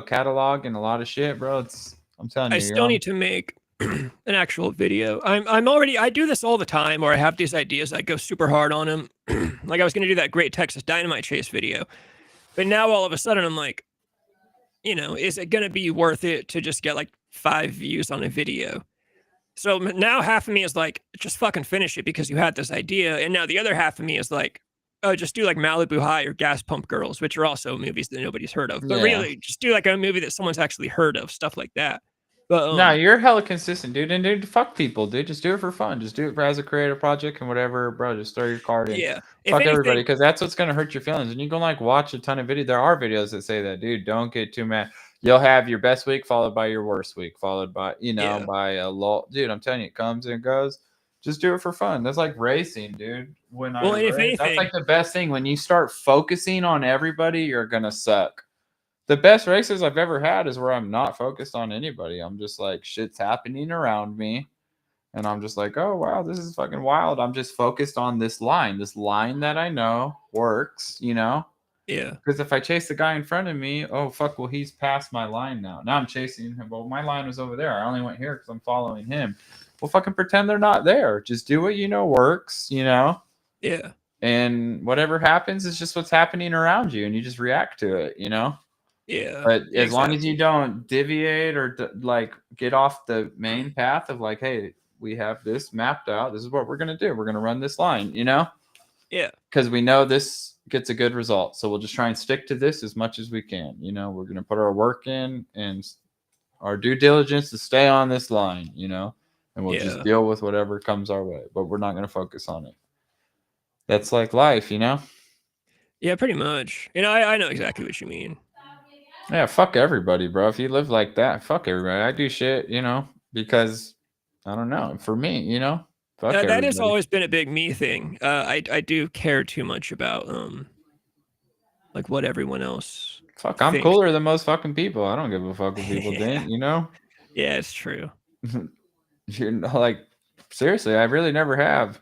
catalog and a lot of shit, bro. I'm telling I you, still need to make an actual video. I do this all the time, where I have these ideas. I go super hard on them. Like I was gonna do that Great Texas Dynamite Chase video, but now all of a sudden I'm like, is it gonna be worth it to just get like 5 views on a video? So now half of me is like, just fucking finish it because you had this idea. And now the other half of me is like, oh, just do like Malibu High or Gas Pump Girls, which are also movies that nobody's heard of. But really, just do like a movie that someone's actually heard of, stuff like that. But no, you're hella consistent, dude. And dude, fuck people, dude. Just do it for fun. Just do it as a creative project and whatever, bro. Just throw your card in. Yeah. Fuck everybody, because that's what's gonna hurt your feelings. And you can like watch a ton of videos. There are videos that say that, dude. Don't get too mad. You'll have your best week followed by your worst week, followed by by a lull. Dude, I'm telling you, it comes and goes. Just do it for fun. That's like racing, dude. That's like the best thing. When you start focusing on everybody, you're gonna suck. The best races I've ever had is where I'm not focused on anybody. I'm just like, shit's happening around me. And I'm just like, oh, wow, this is fucking wild. I'm just focused on this line that I know works, Yeah. Because if I chase the guy in front of me, oh, fuck, well, he's past my line now. Now I'm chasing him. Well, my line was over there. I only went here because I'm following him. Well, fucking pretend they're not there. Just do what you know works, Yeah. And whatever happens is just what's happening around you. And you just react to it, Yeah. But as long as you don't deviate or like get off the main path of like, hey, we have this mapped out. This is what we're going to do. We're going to run this line, Yeah. Because we know this gets a good result. So we'll just try and stick to this as much as we can. We're going to put our work in and our due diligence to stay on this line, and we'll just deal with whatever comes our way. But we're not going to focus on it. That's like life, Yeah, pretty much. I know exactly what you mean. Yeah, fuck everybody, bro. If you live like that, fuck everybody. I do shit, because I don't know. For me, fuck everybody. That has always been a big me thing. I do care too much about like what everyone else. Fuck, I'm cooler than most fucking people. I don't give a fuck what people think, Yeah, it's true. Like, seriously, I really never have.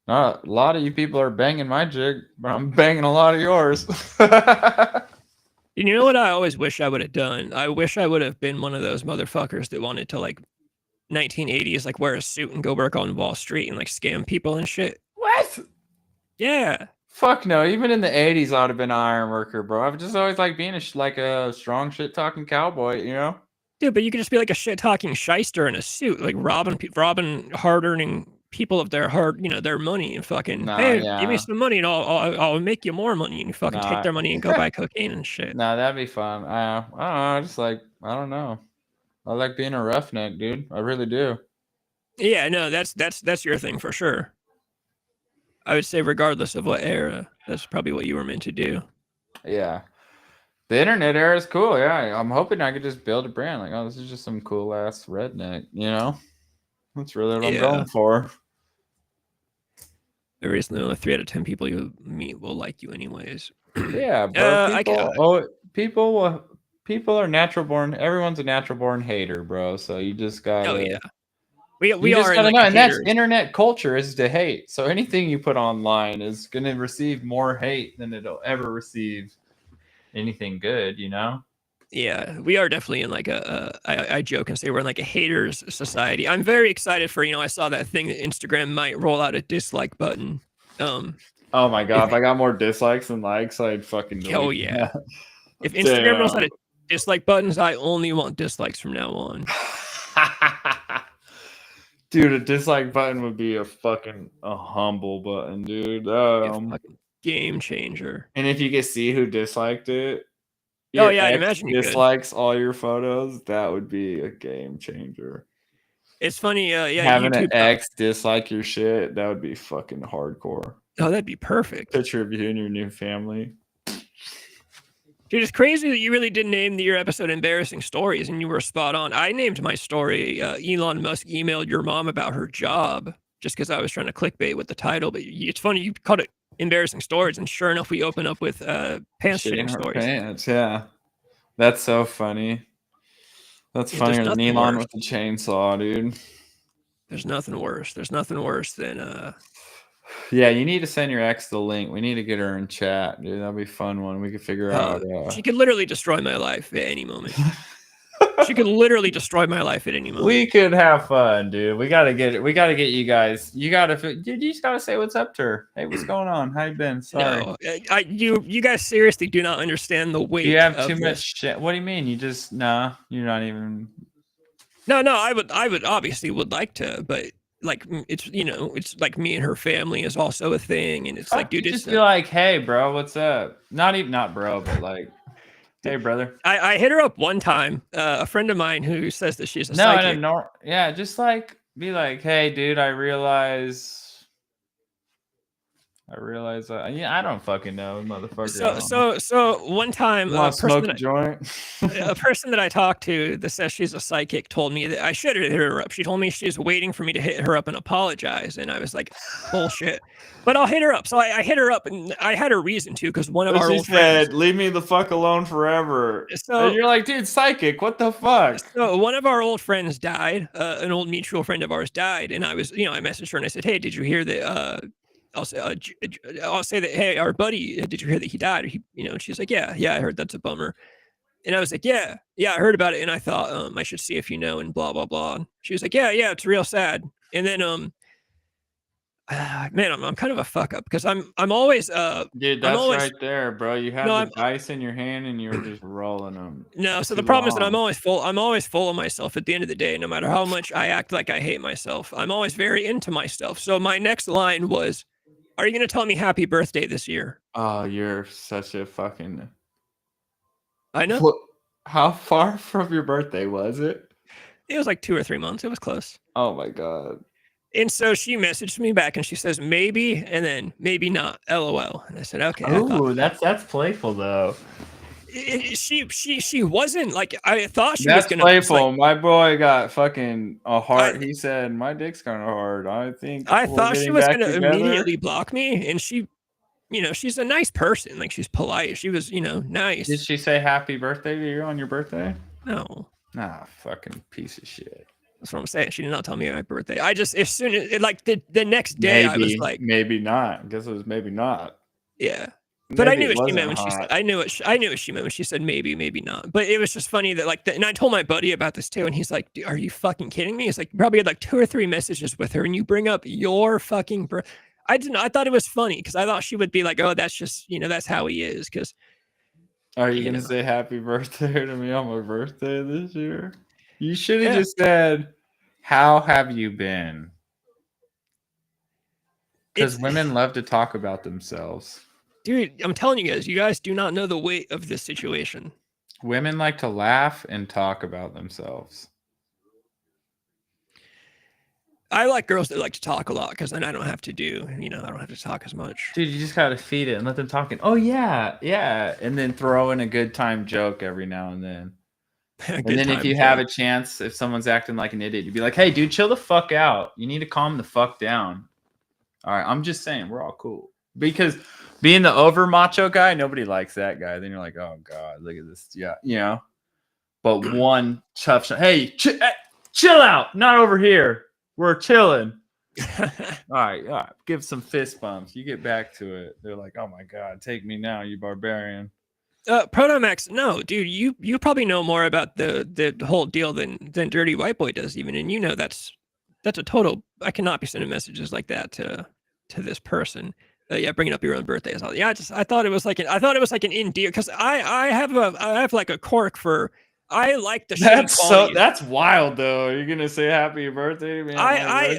Not a lot of you people are banging my jig, but I'm banging a lot of yours. You know what I always wish I would have done? I wish I would have been one of those motherfuckers that wanted to like 1980s, like wear a suit and go work on Wall Street and like scam people and shit. What? Yeah. Fuck no. Even in the 80s, I would have been an iron worker, bro. I've just always like being a strong shit talking cowboy, Dude, but you could just be like a shit talking shyster in a suit, like robbing hard earning people of their their money and fucking give me some money and I'll make you more money, and you fucking take their money and go buy cocaine and shit. That'd be fun. I don't know. Just like, I don't know. I like being a roughneck, dude. I really do. Yeah, no, that's your thing for sure. I would say regardless of what era, that's probably what you were meant to do. Yeah. The internet era is cool. Yeah. I'm hoping I could just build a brand. Like, oh, this is just some cool ass redneck, That's really what I'm going for. There is no 3 out of 10 people you meet will like you anyways. Yeah, bro. People are natural born. Everyone's a natural born hater, bro. So you just gotta. Oh yeah. We are gotta know, and that's internet culture is to hate. So anything you put online is gonna receive more hate than it'll ever receive anything good, Yeah, we are definitely in like I joke and say we're in like a haters society. I'm very excited for, I saw that thing that Instagram might roll out a dislike button. Oh my god, if I got more dislikes than likes, I'd fucking delete. Oh yeah. If Instagram rolls out a dislike buttons, I only want dislikes from now on. Dude, a dislike button would be a humble button, dude. Fucking game changer. And if you could see who disliked it, oh yeah, I imagine you dislikes all your photos, that would be a game changer. It's funny, having YouTube, an ex dislike your shit, that would be fucking hardcore. Oh, that'd be perfect. Picture of you and your new family. Dude, it's crazy that you really did name your episode Embarrassing Stories, and you were spot on. I named my story Elon Musk emailed your mom about her job, just because I was trying to clickbait with the title. But it's funny, you called it embarrassing stories, and sure enough, we open up with pants Shit in shitting her stories. pants, yeah. That's so funny. That's Yeah, there's funnier than nothing Elon worse. with the chainsaw, dude. There's nothing worse. There's nothing worse than Yeah, you need to send your ex the link. We need to get her in chat, dude. That'll be a fun one. We could figure out. she could literally destroy my life at any moment. She could literally destroy my life at any moment. We could have fun, dude. We gotta get it. We gotta get you guys. You just gotta say what's up to her. Hey, what's going on? How you been? Sorry. No, you guys seriously do not understand the weight. Do you have of too this. much shit? What do you mean? You just you're not even. No, I would obviously would like to, but like it's it's like me and her family is also a thing, and it's like, dude, just be like, hey, bro, what's up? Not bro, but like, hey, brother. I hit her up one time. A friend of mine who says that she's a psychic. Yeah, just like be like, hey, dude, I realize I don't fucking know, motherfucker. So one time, a joint? a person that I talked to that says she's a psychic told me that I should hit her up. She told me she's waiting for me to hit her up and apologize, and I was like, bullshit. But I'll hit her up. So I hit her up, and I had a reason to, because one of our old friends, leave me the fuck alone forever. So and you're like, dude, psychic, what the fuck? So one of our old friends died. An old mutual friend of ours died, and I was, I messaged her and I said, hey, did you hear that? I'll say that, hey, our buddy, did you hear that he died? Or and she's like, yeah, I heard. That's a bummer. And I was like, yeah, I heard about it, and I thought, I should see if you know, and blah blah blah. And she was like, yeah, it's real sad. And then, man, I'm kind of a fuck up, because I'm always dude, that's right there, bro. You had the dice in your hand and you were just rolling them. No, so the problem is that I'm always full of myself at the end of the day, no matter how much I act like I hate myself. I'm always very into myself. So my next line was, are you going to tell me happy birthday this year? Oh, you're such a fucking... I know. How far from your birthday was it? It was like 2 or 3 months. It was close. Oh my God. And so she messaged me back and she says, maybe, and then maybe not, LOL. And I said, okay. Oh, that's playful though. She wasn't like, I thought she was gonna. That's playful. My boy got fucking a heart. He said, my dick's kind of hard. I thought she was gonna immediately block me, and she, she's a nice person. Like, she's polite. She was, nice. Did she say happy birthday to you on your birthday? No. Nah, fucking piece of shit. That's what I'm saying. She did not tell me my birthday. I just, as soon as, like, the next day, I was like, maybe not. I guess it was maybe not. Yeah. But maybe I knew what she meant when she said, I knew what she meant when she said maybe, maybe not. But it was just funny that, like, and I told my buddy about this too, and he's like, are you fucking kidding me? He's like, you probably had like 2 or 3 messages with her, and you bring up your fucking I thought it was funny, because I thought she would be like, oh, that's just, that's how he is. Because are you gonna say happy birthday to me on my birthday this year? You should have just said, how have you been? Because women love to talk about themselves. Dude, I'm telling you guys do not know the weight of this situation. Women like to laugh and talk about themselves. I like girls that like to talk a lot, because then I don't have to I don't have to talk as much. Dude, you just got to feed it and let them talk. Oh, yeah. And then throw in a good time joke every now and then. And then if you have a chance, if someone's acting like an idiot, you'd be like, hey, dude, chill the fuck out. You need to calm the fuck down. All right, I'm just saying, we're all cool. Because being the over macho guy, nobody likes that guy. Then you're like, oh, God, look at this. Yeah, But one tough shot. Hey, chill out. Not over here. We're chilling. All right. Give some fist bumps. You get back to it. They're like, oh, my God, take me now, you barbarian. Protomax, no, dude, you probably know more about the whole deal than Dirty White Boy does, even, and that's a total. I cannot be sending messages like that to this person. Bringing up your own birthday is all. Yeah, I thought it was like an endear, because I have like a cork for. I like the shitty that's wild though. You're gonna say happy birthday, man.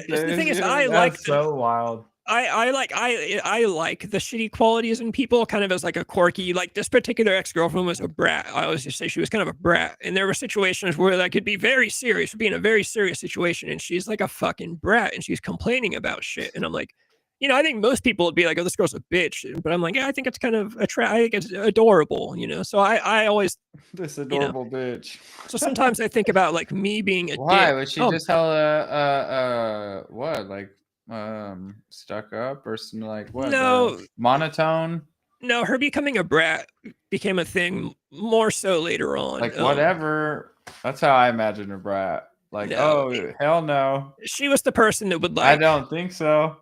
The thing is, I like so wild. I like the shitty qualities in people, kind of as like a quirky, like this particular ex-girlfriend was a brat. I always just say she was kind of a brat. And there were situations where that could be very serious, be in a very serious situation. And she's like a fucking brat, and she's complaining about shit. And I'm like, I think most people would be like, oh, this girl's a bitch. But I'm like, yeah, I think it's kind of I think it's adorable, So I always, this adorable bitch. So sometimes I think about like me being a why? dick. Was she just hella what? stuck up or something like what? No. Monotone? No, her becoming a brat became a thing more so later on. Like whatever. That's how I imagine a brat. Like, oh hell no. She was the person that would like. I don't think so.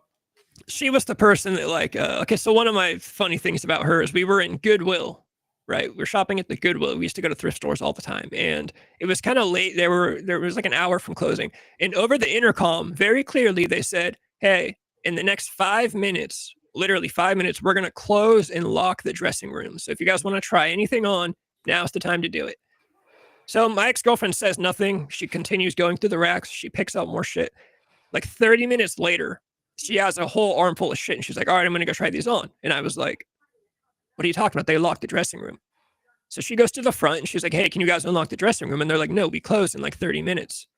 She was the person that like. Okay, so one of my funny things about her is we were in Goodwill, right? We're shopping at the Goodwill. We used to go to thrift stores all the time, and it was kind of late. There was like an hour from closing, and over the intercom, very clearly they said, "Hey, in the next 5 minutes." Literally 5 minutes, we're going to close and lock the dressing room. So if you guys want to try anything on, now's the time to do it. So my ex-girlfriend says nothing. She continues going through the racks. She picks up more shit. Like 30 minutes later, she has a whole armful of shit. And she's like, all right, I'm going to go try these on. And I was like, what are you talking about? They locked the dressing room. So she goes to the front and she's like, hey, can you guys unlock the dressing room? And they're like, no, we close in like 30 minutes.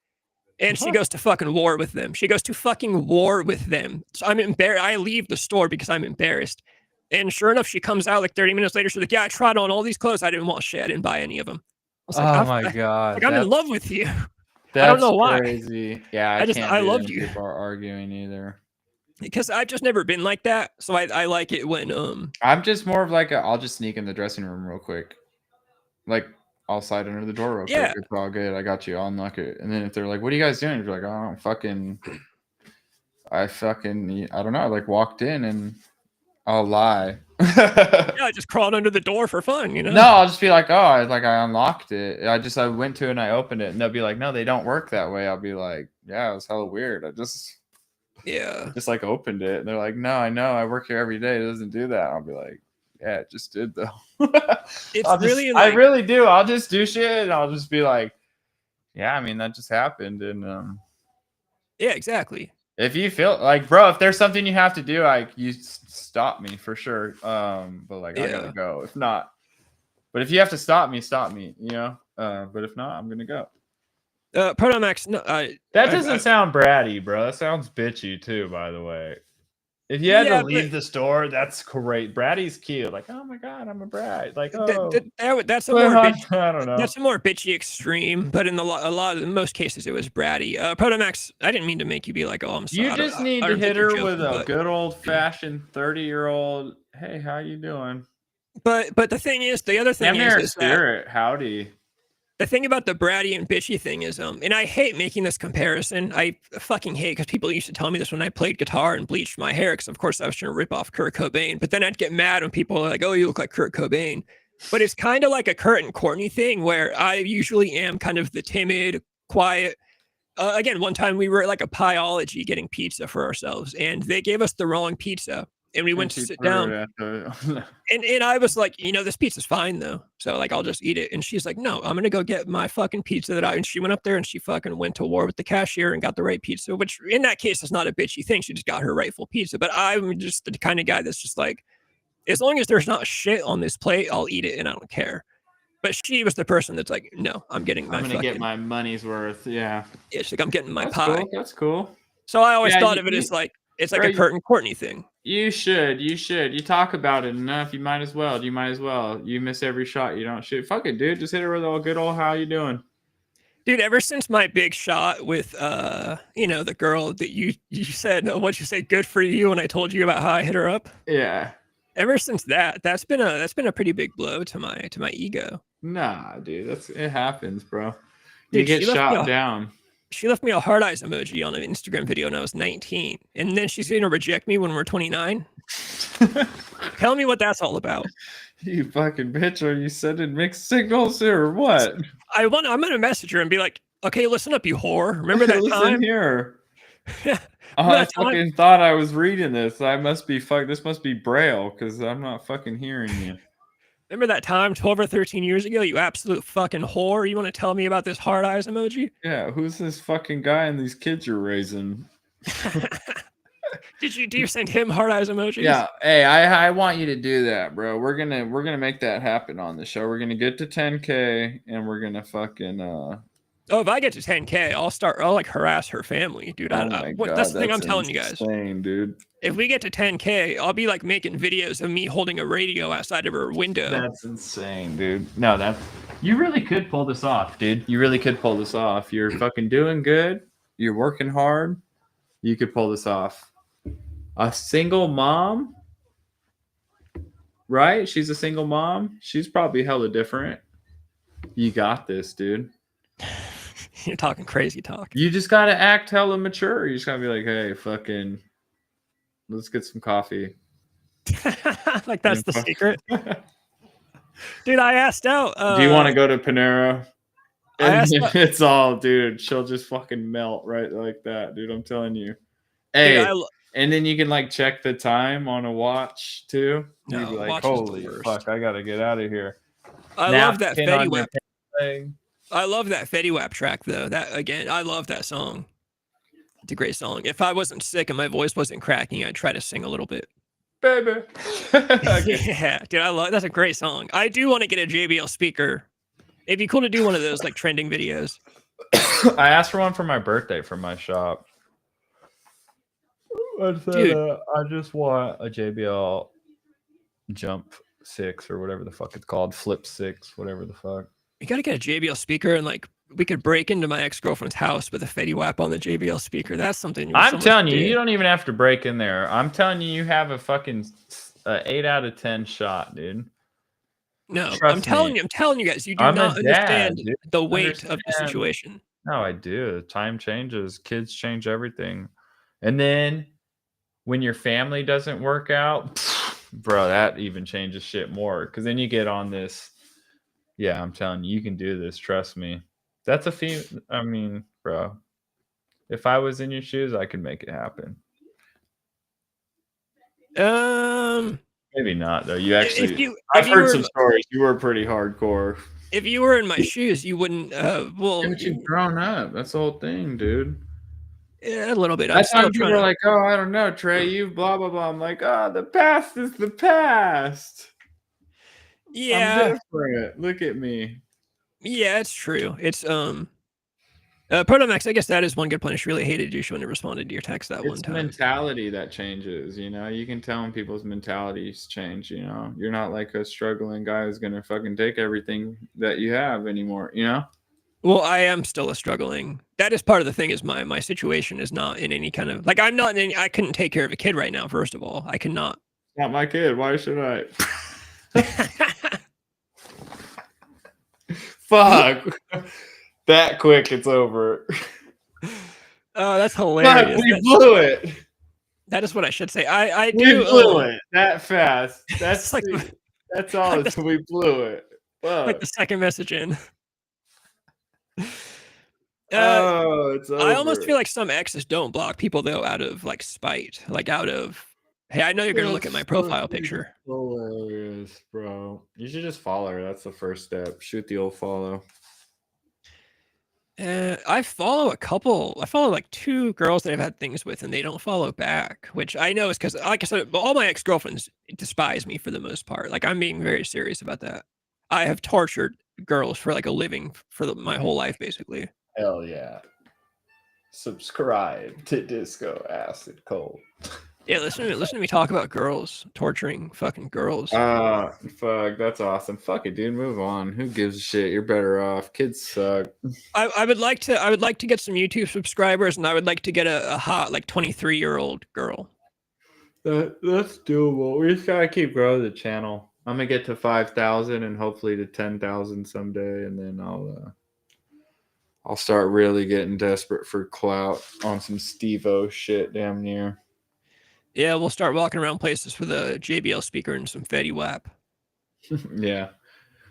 And she goes to fucking war with them. She goes to fucking war with them. So I'm embarrassed. I leave the store because I'm embarrassed. And sure enough, she comes out like 30 minutes later. She's like, yeah, I tried on all these clothes. I didn't want shit. I didn't buy any of them. I was like, oh my God. Like, I'm in love with you. That's I don't know why. Crazy. Yeah, I love you. People are arguing either. Because I've just never been like that. So I like it when I'm just more of like I'll just sneak in the dressing room real quick. Like I'll slide under the door real quick. It's all good. I got you. I'll unlock it. And then if they're like, what are you guys doing? You're like, oh, I don't know. I like walked in and I'll lie. Yeah, I just crawled under the door for fun, you know? No, I'll just be like, oh, I unlocked it. I went to it and I opened it. And they'll be like, no, they don't work that way. I'll be like, yeah, it was hella weird. I just like opened it. And they're like, no, I know. I work here every day. It doesn't do that. I'll be like, yeah, it just did though. I really do. I'll just do shit and I'll just be like, yeah, I mean, that just happened. And yeah, exactly. If you feel like, bro, if there's something you have to do, you stop me for sure. But like, I gotta go. If not, but if you have to stop me, you know. But if not, I'm gonna go. Protomax, no, that doesn't sound bratty, bro. That sounds bitchy too, by the way. If you had to leave the store, that's great. Bratty's cute. Like, oh my God, I'm a brat. Like, oh, that's a more bitchy, I don't know. That's a more bitchy extreme, but in in most cases, it was bratty. Protomax, I didn't mean to make you be like, oh, I'm sorry. You just need to hit her with a good old fashioned 30-year-old. Hey, how you doing? But the thing is, the other thing is spirit. Howdy. The thing about the bratty and bitchy thing is, and I hate making this comparison. I fucking hate because people used to tell me this when I played guitar and bleached my hair, because of course I was trying to rip off Kurt Cobain. But then I'd get mad when people are like, "Oh, you look like Kurt Cobain." But it's kind of like a Kurt and Courtney thing, where I usually am kind of the timid, quiet. Again, one time we were at like a Pieology getting pizza for ourselves, and they gave us the wrong pizza. And we went to sit down, and I was like, you know, this pizza's fine though, so like I'll just eat it. And she's like, no, I'm gonna go get my fucking pizza and she went up there and she fucking went to war with the cashier and got the right pizza, which in that case is not a bitchy thing. She just got her rightful pizza. But I'm just the kind of guy that's just like, as long as there's not shit on this plate, I'll eat it and I don't care. But she was the person that's like, no, I'm gonna get my money's worth. Yeah, it's like I'm getting my pie. Cool. That's cool. So I always thought of it as like, it's like a Kurt and Courtney thing. You should. You talk about it enough. You might as well. You miss every shot you don't shoot. Fuck it, dude. Just hit her with a good old how you doing. Dude, ever since my big shot with you know, the girl that you said, what'd you say, good for you, when I told you about how I hit her up? Yeah. Ever since that's been a pretty big blow to my ego. Nah, dude. It happens, bro. Dude, you get shot down. She left me a heart eyes emoji on an Instagram video when I was 19. And then she's going to reject me when we're 29. Tell me what that's all about. You fucking bitch. Are you sending mixed signals here or what? I'm going to message her and be like, okay, listen up, you whore. Remember that time? Here. I fucking thought I was reading this. This must be Braille because I'm not fucking hearing you. Remember that time 12 or 13 years ago, you absolute fucking whore? You want to tell me about this hard eyes emoji? Yeah, who's this fucking guy and these kids you're raising? Do you send him hard eyes emojis? Yeah. Hey, I want you to do that, bro. We're gonna make that happen on the show. We're gonna get to 10K and we're gonna fucking Oh, if I get to 10K, I'll like harass her family, dude. That's the thing I'm telling you guys. Insane, dude. If we get to 10K, I'll be like making videos of me holding a radio outside of her window. That's insane, dude. No, you really could pull this off, dude. You really could pull this off. You're fucking doing good. You're working hard. You could pull this off. A single mom, right? She's a single mom. She's probably hella different. You got this, dude. You're talking crazy talk. You just gotta act hella mature. You just gotta be like, hey, fucking, let's get some coffee. Like that's the secret. Dude, I asked out. Do you want to go to Panera? And it's all, dude. She'll just fucking melt right like that, dude. I'm telling you. Hey, dude, and then you can like check the time on a watch too. You'd be like, holy fuck, I gotta get out of here. I love that Fetty Wap. I love that Fetty Wap track though. That again, I love that song. It's a great song. If I wasn't sick and my voice wasn't cracking, I'd try to sing a little bit. Baby. Yeah, dude, I love that's a great song. I do want to get a JBL speaker. It'd be cool to do one of those like trending videos. I asked for one for my birthday from my shop. I said, dude, I just want a JBL Jump 6 or whatever the fuck it's called, Flip 6, whatever the fuck. You gotta get a JBL speaker and like we could break into my ex-girlfriend's house with a Fetty Wap on the JBL speaker. That's something. I'm telling you, you don't even have to break in there. I'm telling you, you have a fucking 8 out of 10 shot, dude. No, I'm telling you guys, you do not understand the weight of the situation. No, I do. Time changes. Kids change everything. And then when your family doesn't work out, bro, that even changes shit more. Because then you get on this. Yeah, I'm telling you, you can do this. Trust me. That's a I mean, bro, if I was in your shoes, I could make it happen. Maybe not though. You actually, I've heard some stories. You were pretty hardcore. If you were in my shoes, you wouldn't. Well, but you've grown up. That's the whole thing, dude. Yeah, a little bit. That's why people are like, "Oh, I don't know, Trey. You blah blah blah." I'm like, "Oh, the past is the past." Yeah, I'm different. Look at me. Yeah, it's true. It's Protomax, I guess that is one good point. I really hated you when it responded to your text that one time. It's mentality that changes, you know. You can tell when people's mentalities change, you know. You're not like a struggling guy who's gonna fucking take everything that you have anymore, you know. Well, I am still a struggling. That is part of the thing. Is my situation is not in any kind of like I'm not in any. I couldn't take care of a kid right now. First of all, I cannot. Not my kid. Why should I? Fuck. That quick, it's over. Oh, that's hilarious. Fuck, we blew it. That is what I should say. I we do. Blew it that fast. That's like that's all. Like we blew it. Fuck. Like the second message in. Oh, it's over. I almost feel like some exes don't block people though out of like spite, like out of hey, I know you're gonna look at my profile picture. Hilarious, bro. You should just follow her. That's the first step. Shoot the old follow. I follow a couple. I follow like 2 girls that I've had things with, and they don't follow back, which I know is because, like I said, all my ex-girlfriends despise me for the most part. Like I'm being very serious about that. I have tortured girls for like a living for my whole life, basically. Hell yeah! Subscribe to Disco Acid Cold. Yeah, listen to me talk about girls torturing fucking girls. Fuck, that's awesome. Fuck it, dude. Move on. Who gives a shit? You're better off. Kids suck. I would like to get some YouTube subscribers, and I would like to get a hot like 23-year-old girl. That's doable. We just gotta keep growing the channel. I'm gonna get to 5,000 and hopefully to 10,000 someday, and then I'll start really getting desperate for clout on some Steve-O shit damn near. Yeah, we'll start walking around places with a JBL speaker and some Fetty Wap. Yeah.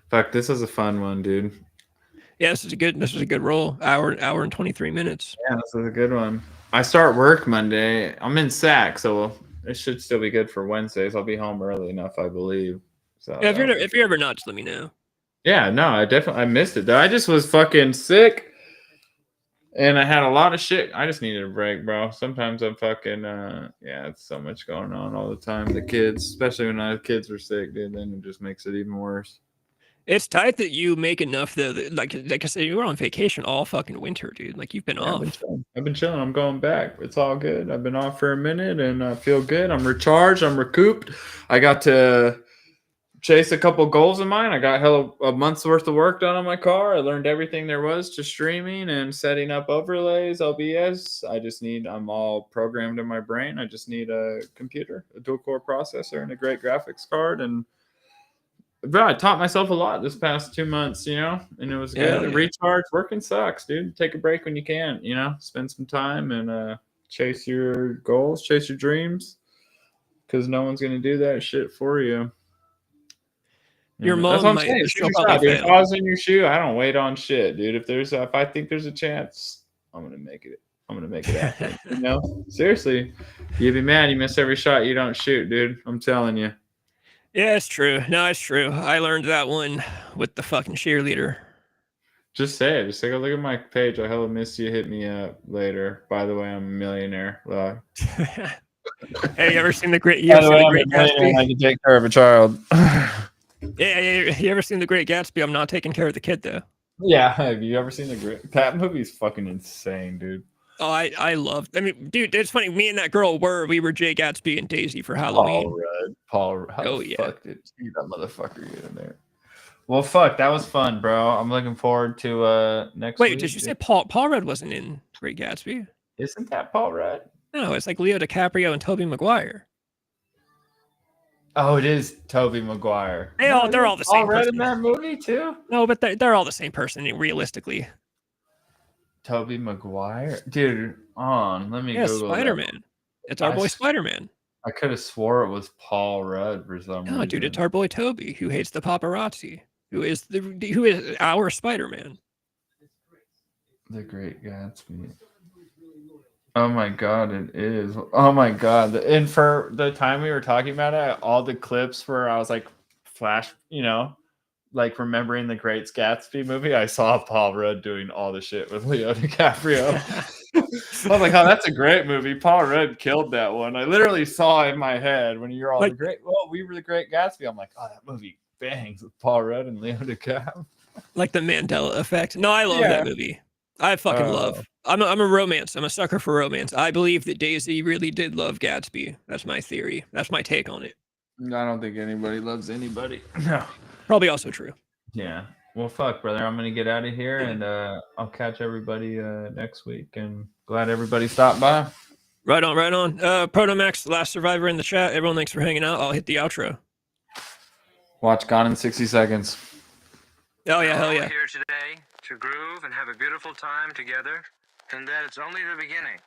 Fuck, this is a fun one, dude. Yeah, this is a good roll. Hour and 23 minutes. Yeah, this is a good one. I start work Monday. I'm in SAC, so it should still be good for Wednesdays. I'll be home early enough, I believe. So yeah, if you're ever not, just let me know. Yeah, no, I missed it though. I just was fucking sick. And I had a lot of shit. I just needed a break, bro. Sometimes I'm fucking, it's so much going on all the time. The kids, especially when the kids were sick, dude, then it just makes it even worse. It's tight that you make enough, though. Like I said, you were on vacation all fucking winter, dude. Like, you've been off. I've been chilling. I'm going back. It's all good. I've been off for a minute, and I feel good. I'm recharged. I'm recouped. I got to chased a couple goals of mine. I got a month's worth of work done on my car. I learned everything there was to streaming and setting up overlays, OBS. I'm all programmed in my brain. I just need a computer, a dual core processor, and a great graphics card. And bro, I taught myself a lot this past 2 months, and it was good. Yeah. Recharge. Working sucks, dude. Take a break when you can, spend some time and chase your goals, chase your dreams, because no one's going to do that shit for you. Your That's mom what I'm saying. might. Shoot She'll your probably shot, dude. If fail. I was in your shoe, I don't wait on shit, dude. If I think there's a chance, I'm gonna make it. I'm gonna make it happen. Seriously, you'd be mad. You miss every shot you don't shoot, dude. I'm telling you. Yeah, it's true. No, it's true. I learned that one with the fucking cheerleader. Just say it. Just take a look at my page. I hella miss you. Hit me up later. By the way, I'm a millionaire. Hey, you ever seen the Great? By the way, I'm a millionaire. I can take care of a child. Yeah, you ever seen The Great Gatsby? I'm not taking care of the kid though. Yeah, have you ever seen that movie's fucking insane, dude. Oh, I love. I mean, dude, it's funny. Me and that girl we were Jay Gatsby and Daisy for Halloween. Paul Rudd. How Oh the yeah. fuck did that motherfucker get in there? Well, fuck, that was fun, bro. I'm looking forward to next week. Wait, did you say Paul Rudd wasn't in Great Gatsby? Isn't that Paul Rudd? No, it's like Leo DiCaprio and Tobey Maguire. Oh, it is Tobey Maguire. They're all the same Paul Rudd person. in that movie too? No, but they're all the same person realistically. Tobey Maguire, dude. Let me Google Spider-Man. It's our boy Spider-Man. I could have swore it was Paul Rudd for some reason. No, dude, it's our boy Toby who hates the paparazzi, who is our Spider-Man. The Great Gatsby. Oh my god, it is. Oh my god. And for the time we were talking about it, all the clips where I was like flash, like remembering the Great Gatsby movie, I saw Paul Rudd doing all the shit with Leo DiCaprio. I was like, oh, that's a great movie. Paul Rudd killed that one. I literally saw in my head when you're all we were the Great Gatsby. I'm like, oh, that movie bangs with Paul Rudd and Leo DiCaprio. Like the Mandela effect. No, I love that movie. I fucking love. I'm a romance. I'm a sucker for romance. I believe that Daisy really did love Gatsby. That's my theory. That's my take on it. I don't think anybody loves anybody. No. Probably also true. Yeah. Well, fuck, brother. I'm gonna get out of here, and I'll catch everybody next week. And glad everybody stopped by. Right on, right on. Protomax, the last survivor in the chat. Everyone, thanks for hanging out. I'll hit the outro. Watch Gone in 60 Seconds. Oh yeah, hell yeah. We're here today to groove and have a beautiful time together, and that it's only the beginning.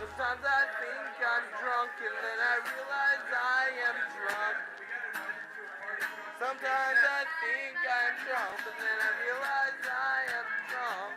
Sometimes I think I'm drunk and then I realize I am drunk. Sometimes I think I'm drunk and then I realize I am drunk.